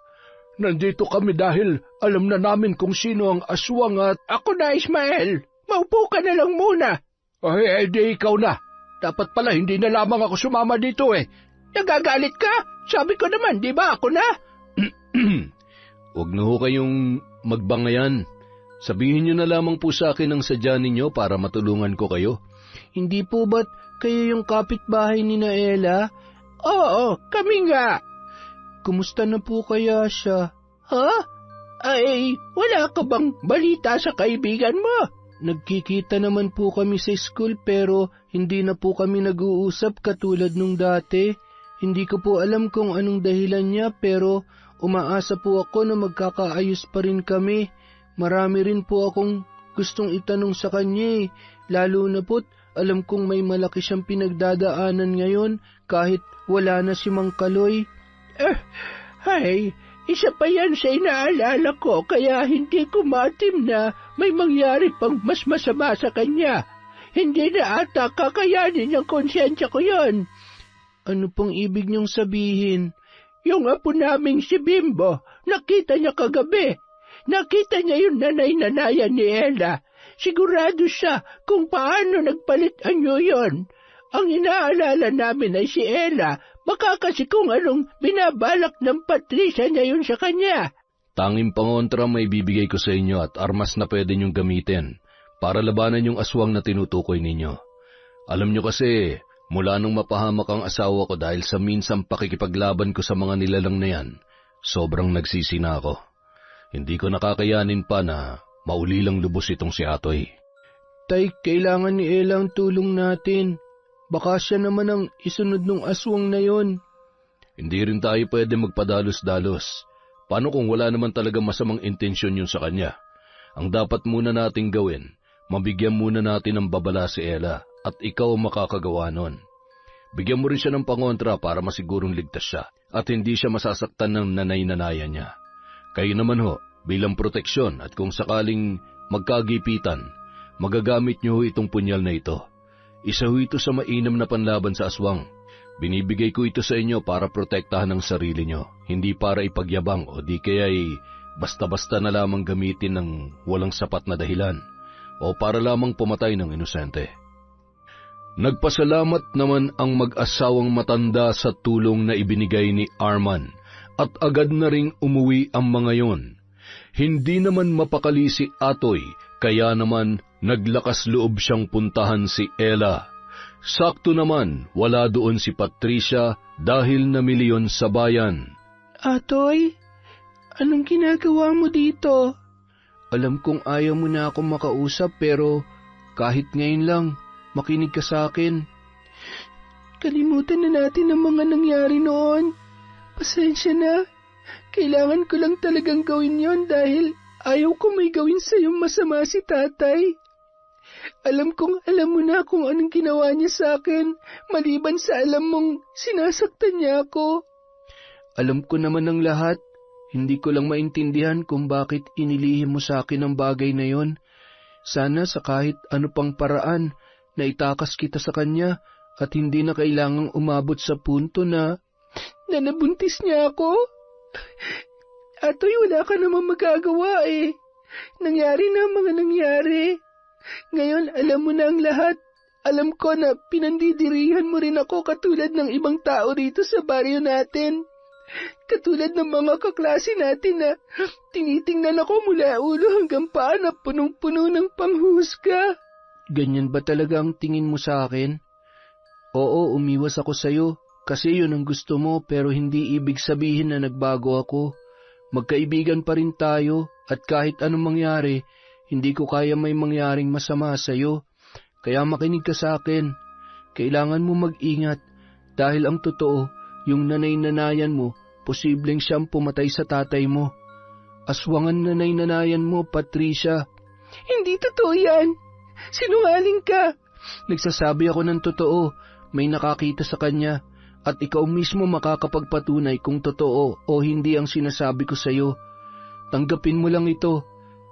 Nandito kami dahil alam na namin kung sino ang aswang at... Ako na, Ismael. Maupo ka na lang muna. Ay, di ikaw na. Dapat pala hindi na lamang ako sumama dito eh. Nagagalit ka? Sabi ko naman, di ba ako na? Huwag na ho kayong magbangayan. Sabihin niyo na lamang po sa akin ang sadya ninyo para matulungan ko kayo. Hindi po ba't kayo yung kapitbahay ni na Ella? Oo, kami nga. Kumusta na po kaya siya? Ha? Ay, wala ka bang balita sa kaibigan mo? Nagkikita naman po kami sa school pero hindi na po kami nag-uusap katulad nung dati. Hindi ko po alam kung anong dahilan niya pero umaasa po ako na magkakaayos pa rin kami. Marami rin po akong gustong itanong sa kanya lalo na po't alam kong may malaki siyang pinagdadaanan ngayon kahit wala na si Mang Kaloy. Ay, isa pa yan sa inaalala ko kaya hindi ko matim na may mangyari pang mas masama sa kanya. Hindi na ata kakayanin ng konsyensya ko yon. Ano pong ibig niyong sabihin? Yung apo naming si Bimbo, nakita niya kagabi. nakita niya yung nanay-nanayan ni Ella. Sigurado siya kung paano nagpalit anyo yon. Ang inaalala namin ay si Ella, baka kasi kung anong binabalak ng Patricia niya yun sa kanya. Tanging pangontra may bibigay ko sa inyo at armas na pwede niyong gamitin para labanan yung aswang na tinutukoy ninyo. Alam niyo kasi, mula nung mapahamak ang asawa ko dahil sa minsang pakikipaglaban ko sa mga nilalang na yan, sobrang nagsisi na ako. Hindi ko nakakayanin pa na maulilang lubos itong si Atoy. Tay, kailangan ni Ella ang tulong natin. Baka siya naman ang isunod ng aswang na yon. Hindi rin tayo pwede magpadalos-dalos. Paano kung wala naman talaga masamang intensyon yun sa kanya? Ang dapat muna nating gawin, mabigyan muna natin ng babala si Ella at ikaw ang makakagawa nun. Bigyan mo rin siya ng pangontra para masigurong ligtas siya at hindi siya masasaktan ng nanay-nanayan niya. Kayo naman ho, bilang proteksyon at kung sakaling magkagipitan, magagamit niyo ho itong punyal na ito. Isa ho ito sa mainam na panlaban sa aswang. Binibigay ko ito sa inyo para protektahan ang sarili nyo, hindi para ipagyabang o di kaya'y basta-basta na lamang gamitin ng walang sapat na dahilan o para lamang pumatay ng inosente. Nagpasalamat naman ang mag-asawang matanda sa tulong na ibinigay ni Arman at agad na ring umuwi ang mga yon. Hindi naman mapakali si Atoy, kaya naman naglakas loob siyang puntahan si Ella. Sakto naman, wala doon si Patricia dahil namili yon sa bayan. Atoy, anong ginagawa mo dito? Alam kong ayaw mo na akong makausap pero kahit ngayon lang, makinig ka sa akin. Kalimutan na natin ang mga nangyari noon. Pasensya na. Kailangan ko lang talagang gawin yon dahil ayaw ko may gawin sa'yo masama si tatay. Alam kong alam mo na kung anong ginawa niya sa akin, maliban sa alam mong sinasaktan niya ako. Alam ko naman ang lahat. Hindi ko lang maintindihan kung bakit inilihim mo sa akin ang bagay na yon. Sana sa kahit ano pang paraan na itakas kita sa kanya at hindi na kailangang umabot sa punto na nabuntis niya ako. Atoy, wala ka naman magagawa eh. Nangyari na ang mga nangyari. Ngayon, alam mo na ang lahat. Alam ko na pinandidirihan mo rin ako katulad ng ibang tao rito sa baryo natin. Katulad ng mga kaklase natin na tinitingnan ako mula ulo hanggang paa na punong-puno ng panghusga. Ganyan ba talaga ang tingin mo sa akin? Oo, umiwas ako sa'yo kasi yun ang gusto mo pero hindi ibig sabihin na nagbago ako. Magkaibigan pa rin tayo at kahit anong mangyari, hindi ko kaya may mangyaring masama sa'yo. Kaya makinig ka sa akin. Kailangan mo mag-ingat dahil ang totoo, yung nanay-nanayan mo, posibleng siyang pumatay sa tatay mo. Aswangan nanay-nanayan mo, Patricia. Hindi totoo yan. Sinungaling ka. Nagsasabi ako ng totoo. May nakakita sa kanya. At ikaw mismo makakapagpatunay kung totoo o hindi ang sinasabi ko sa'yo. Tanggapin mo lang ito.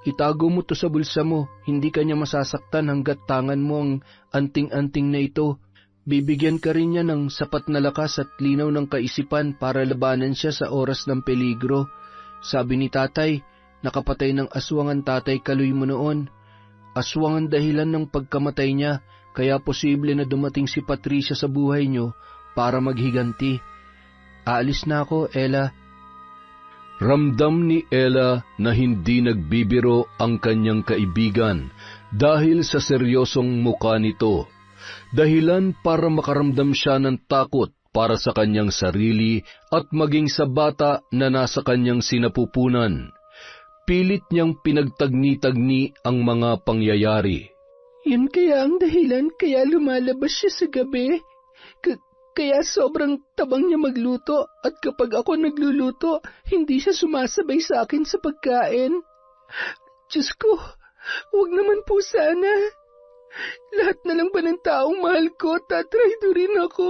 Itago mo to sa bulsa mo. Hindi ka niya masasaktan hanggat tangan mo ang anting-anting na ito. Bibigyan ka rin niya ng sapat na lakas at linaw ng kaisipan para labanan siya sa oras ng peligro. Sabi ni tatay, nakapatay ng aswang ang tatay Kaloy mo noon. Aswang ang dahilan ng pagkamatay niya, kaya posible na dumating si Patricia sa buhay niyo para maghiganti. Aalis na ako, Ella. Ramdam ni Ella na hindi nagbibiro ang kanyang kaibigan dahil sa seryosong mukha nito. Dahilan para makaramdam siya ng takot para sa kanyang sarili at maging sa bata na nasa kanyang sinapupunan. Pilit niyang pinagtagni-tagni ang mga pangyayari. Yun kaya ang dahilan kaya lumalabas siya sa gabi? Kaya sobrang tabang niya magluto at kapag ako nagluluto, hindi siya sumasabay sa akin sa pagkain. Diyos ko, huwag naman po sana. Lahat na lang ba ng taong mahal ko, tatraidorin ako?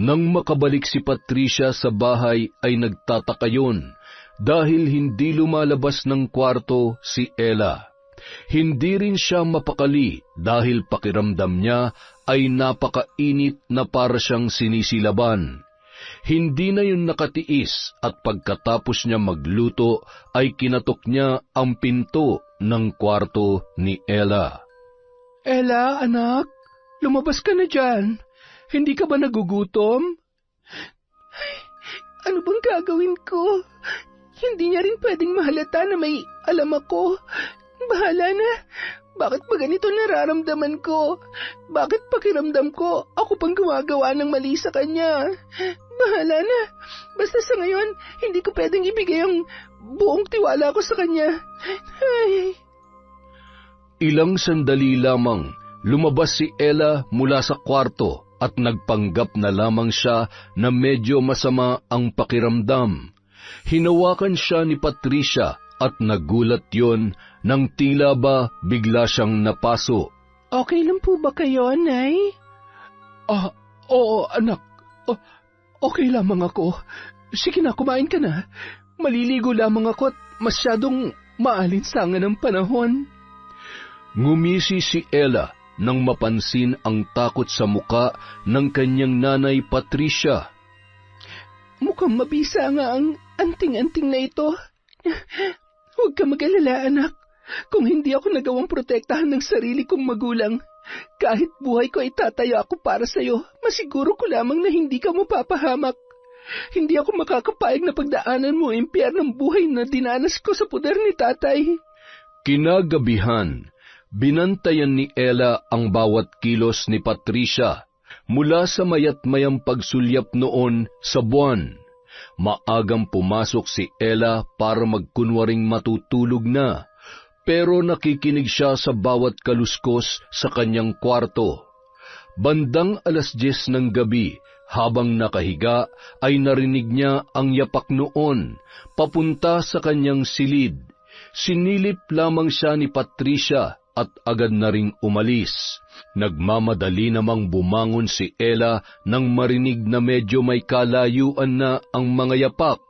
Nang makabalik si Patricia sa bahay ay nagtataka yun dahil hindi lumalabas ng kwarto si Ella. Hindi rin siya mapakali dahil pakiramdam niya ay napakainit na para siyang sinisilaban. Hindi na yun nakatiis at pagkatapos niya magluto ay kinatok niya ang pinto ng kwarto ni Ella. Ella, anak, lumabas ka na dyan. Hindi ka ba nagugutom? Ay, ano bang gagawin ko? Hindi niya rin pwedeng mahalata na may alam ako. Bahala na. Bakit ba ganito nararamdaman ko? Bakit pakiramdam ko ako pang gumagawa ng mali sa kanya? Bahala na. Basta sa ngayon, hindi ko pwedeng ibigay ang buong tiwala ko sa kanya. Ay. Ilang sandali lamang, lumabas si Ella mula sa kwarto at nagpanggap na lamang siya na medyo masama ang pakiramdam. Hinawakan siya ni Patricia at nagulat yon nang tila ba bigla siyang napaso. Okay lang po ba kayo, Nay? Oo, anak. Okay lamang ako. Sige na, kumain ka na. Maliligo lamang ako at masyadong maalinsangan ang panahon. Ngumisi si Ella nang mapansin ang takot sa muka ng kanyang nanay Patricia. Mukhang mabisa nga ang anting-anting na ito. Huwag ka mag-alala, anak. Kung hindi ako nagawang protektahan ng sarili kong magulang, kahit buhay ko itataya ako para sa'yo, masiguro ko lamang na hindi ka mapapahamak. Hindi ako makakapayag na pagdaanan mo ang impyernong buhay na dinanas ko sa poder ni tatay. Kinagabihan, binantayan ni Ella ang bawat kilos ni Patricia mula sa mayat-mayang pagsulyap noon sa buwan. Maagang pumasok si Ella para magkunwaring matutulog na, pero nakikinig siya sa bawat kaluskos sa kanyang kwarto. Bandang 10:00 ng gabi, habang nakahiga, ay narinig niya ang yapak noon, papunta sa kanyang silid. Sinilip lamang siya ni Patricia at agad na ring umalis. Nagmamadali namang bumangon si Ella nang marinig na medyo may kalayuan na ang mga yapak.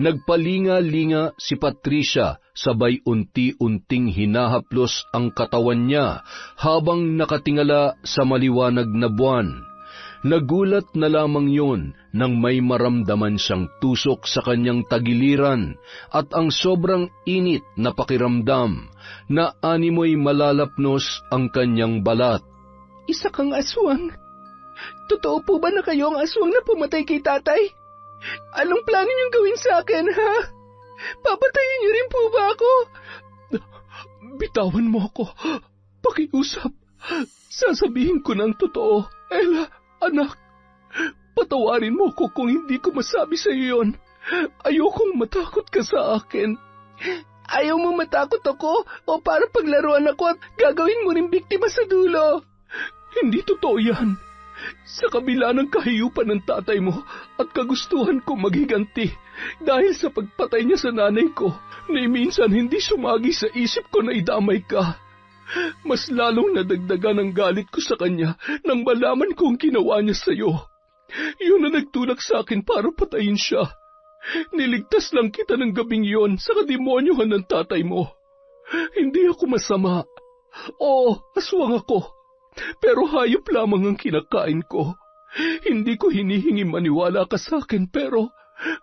Nagpalinga-linga si Patricia, sabay unti-unting hinahaplos ang katawan niya habang nakatingala sa maliwanag na buwan. Nagulat na lamang yun nang may maramdaman siyang tusok sa kanyang tagiliran at ang sobrang init na pakiramdam na animoy malalapnos ang kanyang balat. Isa kang aswang. Totoo po ba na kayo ang aswang na pumatay kay tatay? Anong plano niyong gawin sa akin, ha? Papatayin niyo rin po ba ako? Bitawan mo ako. Pakiusap. Sasabihin ko ng totoo. Ella, anak, patawarin mo ko kung hindi ko masabi sa iyo yun. Ayokong matakot ka sa akin. Ayaw mo matakot ako o para paglaruan ako at gagawin mo rin biktima sa dulo. Hindi totoo yan. Sa kabila ng kahiyupan ng tatay mo at kagustuhan kong maghiganti dahil sa pagpatay niya sa nanay ko, na minsan hindi sumagi sa isip ko na idamay ka. Mas lalong nadagdagan ang galit ko sa kanya nang malaman kong ginawa niya sa iyo. Yun na nagtulak sa akin para patayin siya. Niligtas lang kita ng gabing yon sa kademonyohan ng tatay mo. Hindi ako masama. Oo, aswang ako. Pero hayop lamang ang kinakain ko. Hindi ko hinihingi maniwala ka sa akin, pero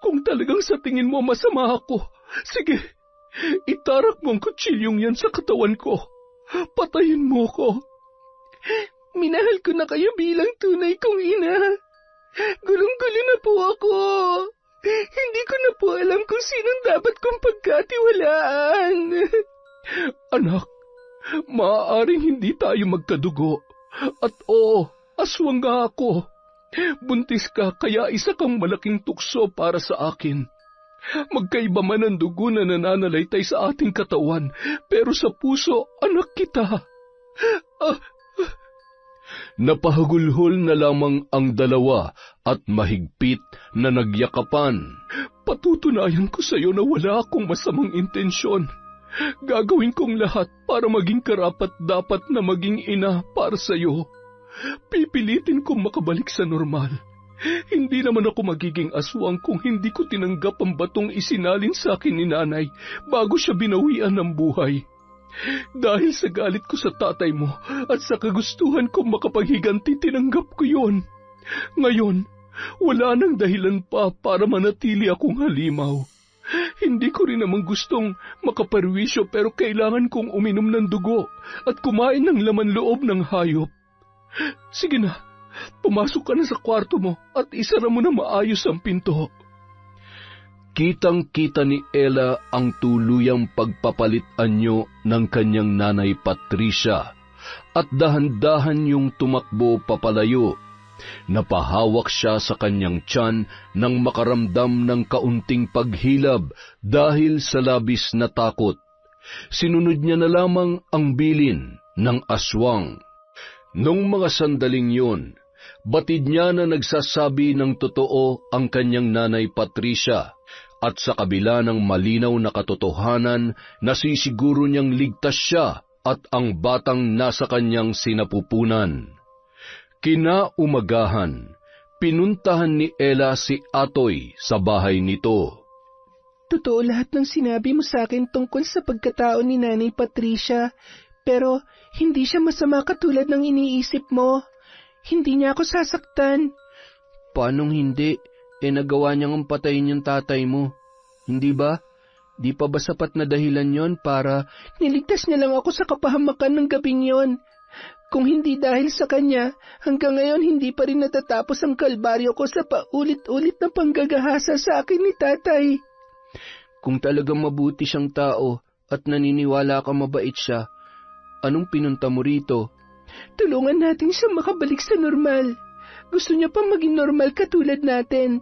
kung talagang sa tingin mo masama ako, sige, itarak mo ang kutsilyong yan sa katawan ko. Patayin mo ko. Minahal ko na kayo bilang tunay kong ina. Gulong-gulo na po ako. Hindi ko na po alam kung sinong dapat kong pagkatiwalaan. Anak, maaaring hindi tayo magkadugo. At oo, aswang nga ako. Buntis ka kaya isa kang malaking tukso para sa akin. Magkaiba man ang dugo na nananalaytay sa ating katawan, pero sa puso, anak kita. Napahagulhol na lamang ang dalawa at mahigpit na nagyakapan. Patutunayan ko sa iyo na wala akong masamang intensyon. Gagawin kong lahat para maging karapat-dapat na maging ina para sa iyo. Pipilitin kong makabalik sa normal. Hindi naman ako magiging aswang kung hindi ko tinanggap ang batong isinalin sa akin ni nanay bago siya binawian ng buhay. Dahil sa galit ko sa tatay mo at sa kagustuhan kong makapaghiganti, tinanggap ko yon. Ngayon, Wala nang dahilan pa para manatili akong halimaw. Hindi ko rin naman gustong makaperwisyo pero kailangan kong uminom ng dugo at kumain ng laman loob ng hayop. Sige na, pumasok ka na sa kwarto mo at isara mo na maayos ang pinto. Kitang-kita ni Ella ang tuluyang pagpapalit anyo ng kanyang nanay Patricia at dahan-dahan yung tumakbo papalayo. Napahawak siya sa kanyang tiyan nang makaramdam ng kaunting paghilab dahil sa labis na takot. Sinunod niya na lamang ang bilin ng aswang. Nung mga sandaling yun, batid niya na nagsasabi ng totoo ang kanyang nanay Patricia at sa kabila ng malinaw na katotohanan, nasisiguro niyang ligtas siya at ang batang nasa kanyang sinapupunan. Kinaumagahan, pinuntahan ni Ella si Atoy sa bahay nito. Totoo lahat ng sinabi mo sa akin tungkol sa pagkatao ni Nanay Patricia, pero hindi siya masama katulad ng iniisip mo. Hindi niya ako sasaktan. Paanong hindi? Nagawa niyang patayin yung tatay mo. Hindi ba? Di pa ba sapat na dahilan yon para niligtas niya lang ako sa kapahamakan ng gabing yon? Kung hindi dahil sa kanya, hanggang ngayon hindi pa rin natatapos ang kalbaryo ko sa paulit-ulit na panggagahasa sa akin ni tatay. Kung talagang mabuti siyang tao at naniniwala ka mabait siya, anong pinunta mo rito? Tulungan natin siya makabalik sa normal. Gusto niya pa maging normal katulad natin.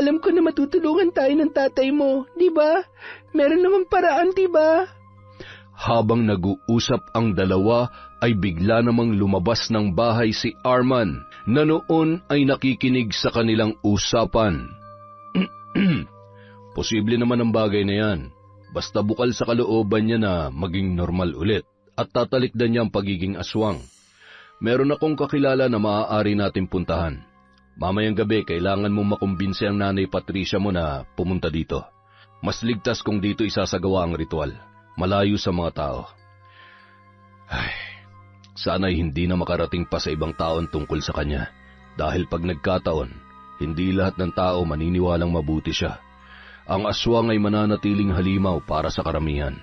Alam ko na matutulungan tayo ng tatay mo, di ba? Meron naman paraan, di ba? Habang nag-uusap ang dalawa, ay bigla namang lumabas ng bahay si Arman na noon ay nakikinig sa kanilang usapan. Posible naman ang bagay na yan. Basta bukal sa kalooban niya na maging normal ulit at tatalikdan niya ang pagiging aswang. Meron akong kakilala na maaari natin puntahan. Mamayang gabi, kailangan mong makumbinse ang nanay Patricia mo na pumunta dito. Mas ligtas kung dito isasagawa ang ritual, malayo sa mga tao. Ay, sana'y hindi na makarating pa sa ibang taon tungkol sa kanya. Dahil pag nagkataon, hindi lahat ng tao maniniwalang mabuti siya. Ang aswang ay mananatiling halimaw para sa karamihan.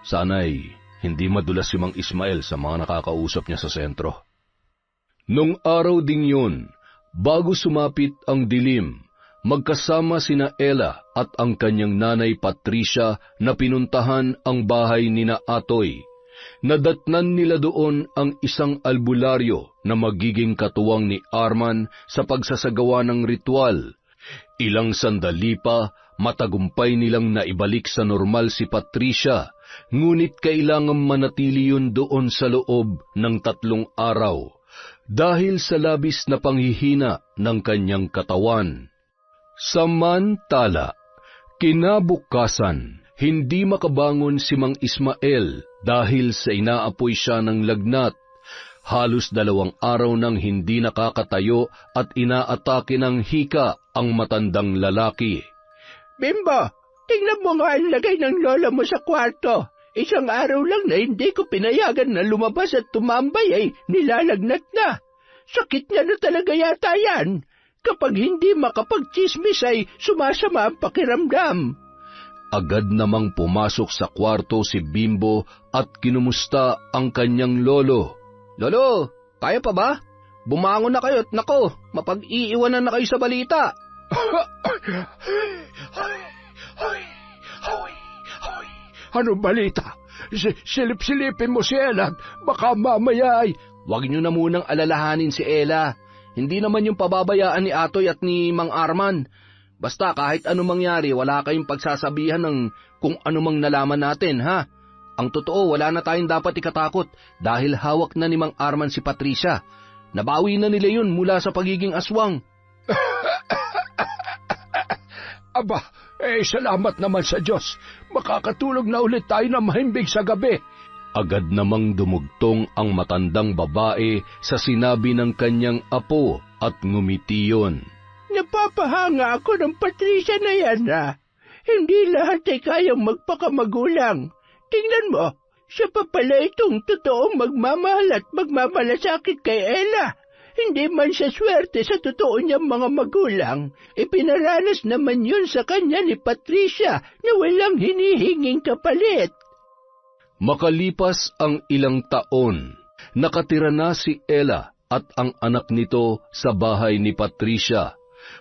Sana'y hindi madulas si Mang Ismael sa mga nakakausap niya sa sentro. Nung araw ding yun, bago sumapit ang dilim, magkasama sina Ella at ang kanyang nanay Patricia na pinuntahan ang bahay nina Atoy. Nadatnan nila doon ang isang albularyo na magiging katuwang ni Arman sa pagsasagawa ng ritual. Ilang sandali pa, matagumpay nilang naibalik sa normal si Patricia, ngunit kailangang manatili yun doon sa loob ng 3 araw dahil sa labis na panghihina ng kanyang katawan. Samantala, kinabukasan, hindi makabangon si Mang Ismael dahil sa inaapoy siya ng lagnat. Halos 2 araw nang hindi nakakatayo at inaatake ng hika ang matandang lalaki. Bimbo, tingnan mo nga ang lagay ng lola mo sa kwarto. 1 araw lang na hindi ko pinayagan na lumabas at tumambay ay nilalagnat na. Sakit niya na talaga yata yan. Kapag hindi makapagchismis ay sumasama ang pakiramdam. Agad namang pumasok sa kwarto si Bimbo at kinumusta ang kanyang lolo. Lolo, kaya pa ba? Bumangon na kayo at nako, mapag-iiwanan na kayo sa balita. Ano balita? Silip-silipin mo si Ella, baka mamaya ay... Huwag niyo na munang alalahanin si Ella. Hindi naman yung pababayaan ni Atoy at ni Mang Arman. Basta kahit ano mangyari, wala kayong pagsasabihan ng kung ano mang nalaman natin, ha? Ang totoo, wala na tayong dapat ikatakot dahil hawak na ni Mang Arman si Patricia. Nabawi na nila yun mula sa pagiging aswang. Aba, salamat naman sa Diyos. Makakatulog na ulit tayo na mahimbing sa gabi. Agad namang dumugtong ang matandang babae sa sinabi ng kanyang apo at ngumiti yun. Napapahanga ako ng Patricia na yan, ha? Hindi lahat ay kayang magpakamagulang. Tingnan mo, siya pa pala itong totoong magmamahal at magmamalasakit kay Ella. hindi man siya swerte sa totoo niyang mga magulang, ipinaranas naman yun sa kanya ni Patricia na walang hinihinging kapalit. Makalipas ang ilang taon, nakatira na si Ella at ang anak nito sa bahay ni Patricia.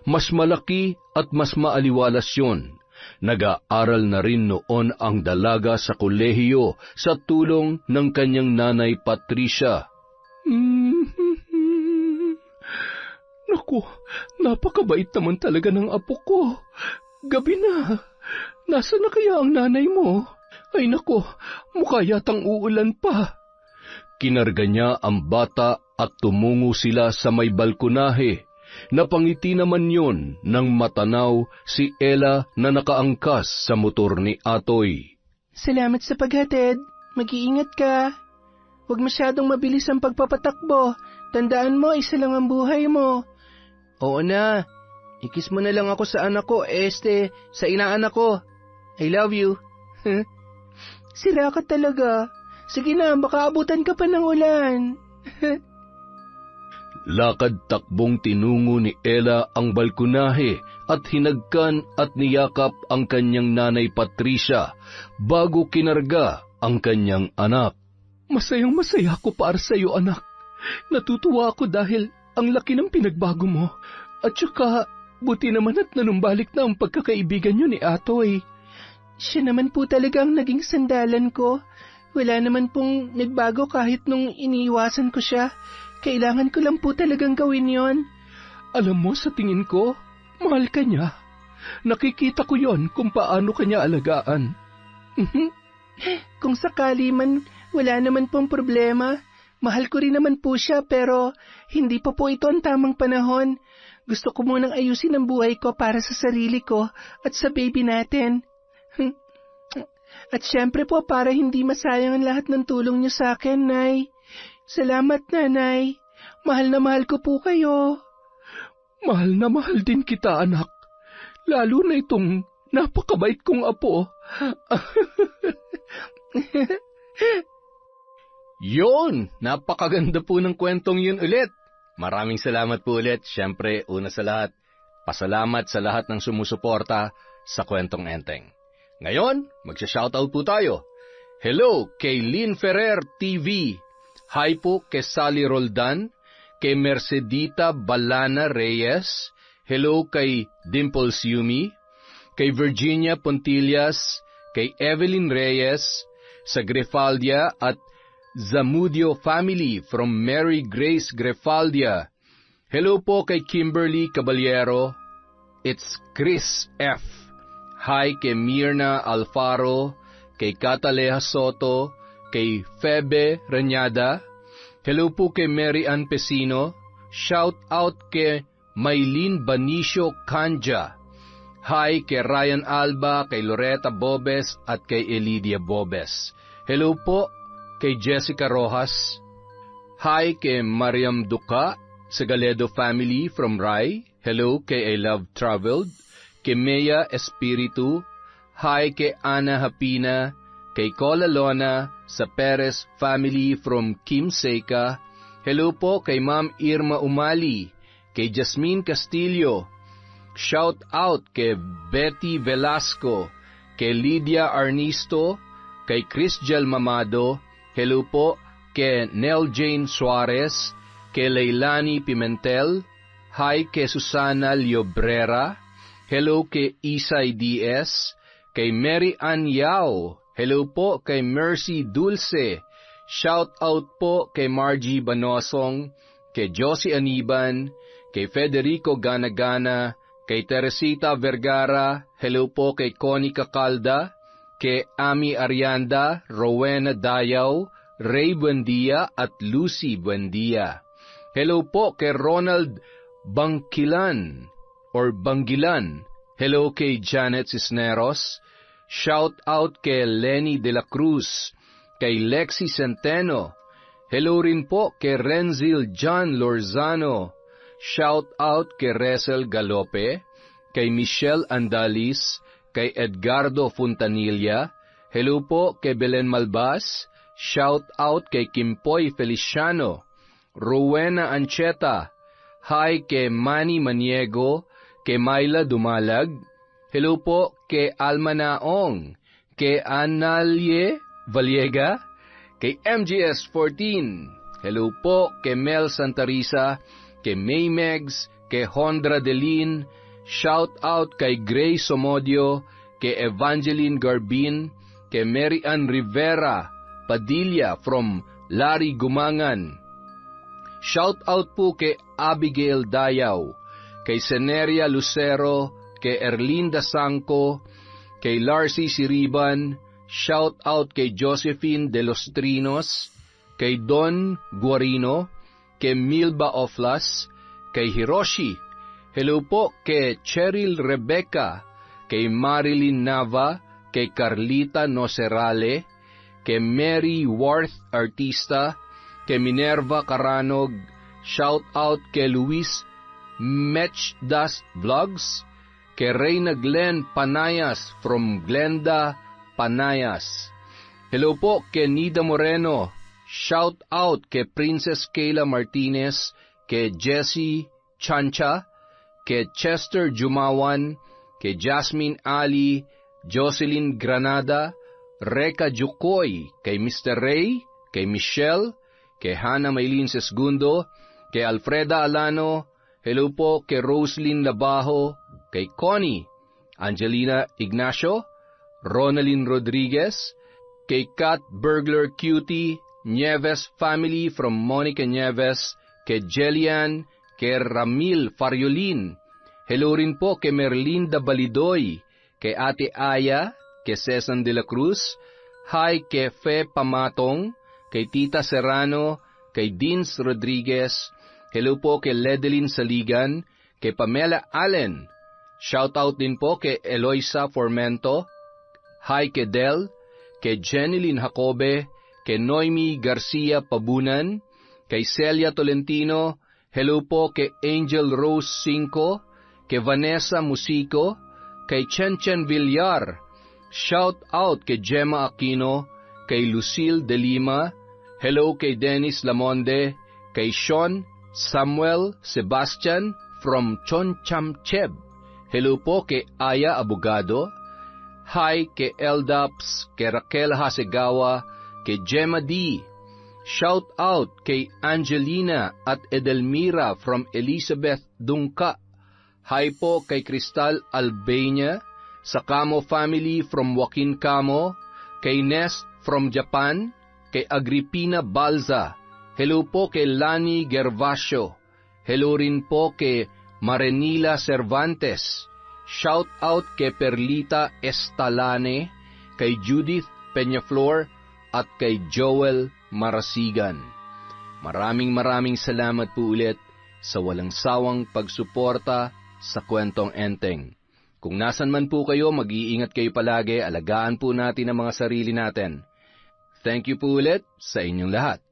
Mas malaki at mas maaliwalas yun. Nag-aaral na rin noon ang dalaga sa kolehiyo sa tulong ng kanyang nanay Patricia. Naku, napakabait naman talaga ng apo ko. Gabi na. Nasaan na kaya ang nanay mo? Ay naku, mukha yatang uulan pa. Kinarga niya ang bata at tumungo sila sa may balkonahe. Napangiti naman yon nang matanaw si Ella na nakaangkas sa motor ni Atoy. Salamat sa paghatid. Mag-iingat ka. Huwag masyadong mabilis ang pagpapatakbo. Tandaan mo, isa lang ang buhay mo. Oo na. Ikis mo na lang ako sa anak ko, sa inaanak ko. I love you. Sira ka talaga. Sige na, baka abutan ka pa ng ulan. Lakad-takbong tinungo ni Ella ang balkonahe at hinagkan at niyakap ang kanyang nanay Patricia bago kinarga ang kanyang anak. Masayang-masaya ako para sa iyo, anak. Natutuwa ako dahil ang laki ng pinagbago mo. At saka, buti naman at nanumbalik na ang pagkakaibigan niyo ni Atoy. Siya naman po talaga ang naging sandalan ko. Wala naman pong nagbago kahit nung iniiwasan ko siya. Kailangan ko lang po talagang gawin yon. Alam mo, sa tingin ko, mahal ka niya. Nakikita ko yon kung paano kanya alagaan. Kung sakali man, wala naman pong problema. Mahal ko rin naman po siya pero hindi pa po ito ang tamang panahon. Gusto ko munang ayusin ang buhay ko para sa sarili ko at sa baby natin. At syempre po para hindi masayang ang lahat ng tulong niyo sa akin, Nay. Salamat, Nanay. Mahal na mahal ko po kayo. Mahal na mahal din kita, anak. Lalo na itong napakabait kong apo. Yun! Napakaganda po ng kwentong yun ulit. Maraming salamat po ulit. Siyempre, una sa lahat, pasalamat sa lahat ng sumusuporta sa Kwentong Enteng. Ngayon, magsha-shoutout po tayo. Hello kay Lynn Ferrer TV. Hi po kay Sally Roldan, kay Mercedita Balana Reyes. Hello kay Dimples Yumi, kay Virginia Pontillas, kay Evelyn Reyes, sa Grefaldia at Zamudio family from Mary Grace Grefaldia. Hello po kay Kimberly Caballero. It's Chris F. Hi kay Mirna Alfaro, kay Cataleja Soto, kay Febe Reñada. Hello po kay Mary Ann Pesino. Shout out kay Maylene Banicio Canja. Hi kay Ryan Alba, kay Loretta Bobes at kay Elidia Bobes. Hello po kay Jessica Rojas. Hi kay Mariam Duca sa Galedo family from Rai. Hello kay I Love Traveled, kay Mea Espiritu. Hi kay Ana Hapina, kay Cola Lona sa Perez family from Kim Seca. Hello po kay Ma'am Irma Umali, kay Jasmine Castillo. Shout out kay Betty Velasco, kay Lydia Arnisto, kay Chrisjel Mamado. Hello po kay Nel Jane Suarez, kay Leilani Pimentel. Hi kay Susana Liobrera. Hello kay Isay Diaz, kay Mary Ann Yao. Hello po kay Mercy Dulce. Shout out po kay Margie Banosong, kay Josie Aniban, kay Federico Ganagana, kay Teresita Vergara. Hello po kay Connie Cacalda, kay Ami Arianda, Rowena Dayaw, Ray Buendia at Lucy Buendia. Hello po kay Ronald Bangkilan or Bangilan. Hello kay Janet Cisneros. Shout out kay Lenny De La Cruz, kay Lexi Centeno. Hello rin po kay Renzil John Lorzano. Shout out kay Resel Galope, kay Michelle Andalis, kay Edgardo Fontanilla. Hello po kay Belen Malbas. Shout out kay Kimpoy Feliciano. Rowena Ancheta. Hi kay Manny Maniego, kay Myla Dumalag. Hello po kay Alma Naong, kay Analie Valiega, kay MGS 14. Hello po kay Mel Santarisa, kay May Megs, kay Hondra Delin. Shout out kay Gray Somodio, kay Evangeline Garbin, kay Mary Ann Rivera Padilla from Larry Gumangan. Shout out po kay Abigail Dayaw, kay Seneria Lucero, kay Erlinda Sangco, kay Larcy Siriban. Shout out kay Josephine De Los Trinos, kay Don Guarino, kay Milba Oflas, kay Hiroshi. Hello po kay Cheryl Rebecca, kay Marilyn Nava, kay Carlita Nocerale, kay Mary Worth Artista, kay Minerva Caranog. Shout out kay Luis Mechdas Vlogs, kay Reyna Glenn Panayas from Glenda, Panayas. Hello po kay Nida Moreno. Shout out kay Princess Kayla Martinez, kay Jessie Chancha, kay Chester Jumawan, kay Jasmine Ali, Jocelyn Granada, Reka Jukoy, kay Mr. Ray, kay Michelle, kay Hannah Maylin Sesgundo, kay Alfreda Alano. Hello po kay Roslyn Labajo, kay Connie, Angelina Ignacio, Ronalyn Rodriguez, kay Kat Burglar Cutie, Nieves family from Monica Nieves, kay Jelian, kay Ramil Fariolin. Hello rin po kay Merlinda Balidoy, kay Ate Aya, kay Cesan de la Cruz. Hi kay Fe Pamatong, kay Tita Serrano, kay Dins Rodriguez. Hello po kay Ledeline Saligan, kay Pamela Allen. Shout out din po kay Eloisa Formento. Hi kay Del, kay Jeneline Jacobe, kay Noemi Garcia Pabunan, kay Celia Tolentino. Hello po kay Angel Rose Cinco, kay Vanessa Musico, kay Chen Villar. Shout out kay Gemma Aquino, kay Lucille De Lima. Hello kay Dennis Lamonde, kay Sean Samuel Sebastian from Chonchamcheb. Hello po kay Aya Abogado. Hi kay Eldaps, kay Raquel Hasegawa, kay Gemma D. Shout out kay Angelina at Edelmira from Elizabeth Dungka. Hi po kay Cristal Albania, sa Camo family from Joaquin Camo, kay Nest from Japan, kay Agripina Balza. Hello po kay Lani Gervasio. Hello rin po kay Marenila Cervantes. Shout out kay Perlita Estalane, kay Judith Peñaflor, at kay Joel Marasigan. Maraming salamat po ulit sa walang sawang pagsuporta sa Kwentong Enteng. Kung nasan man po kayo, mag-iingat kayo palagi, alagaan po natin ang mga sarili natin. Thank you po ulit sa inyong lahat.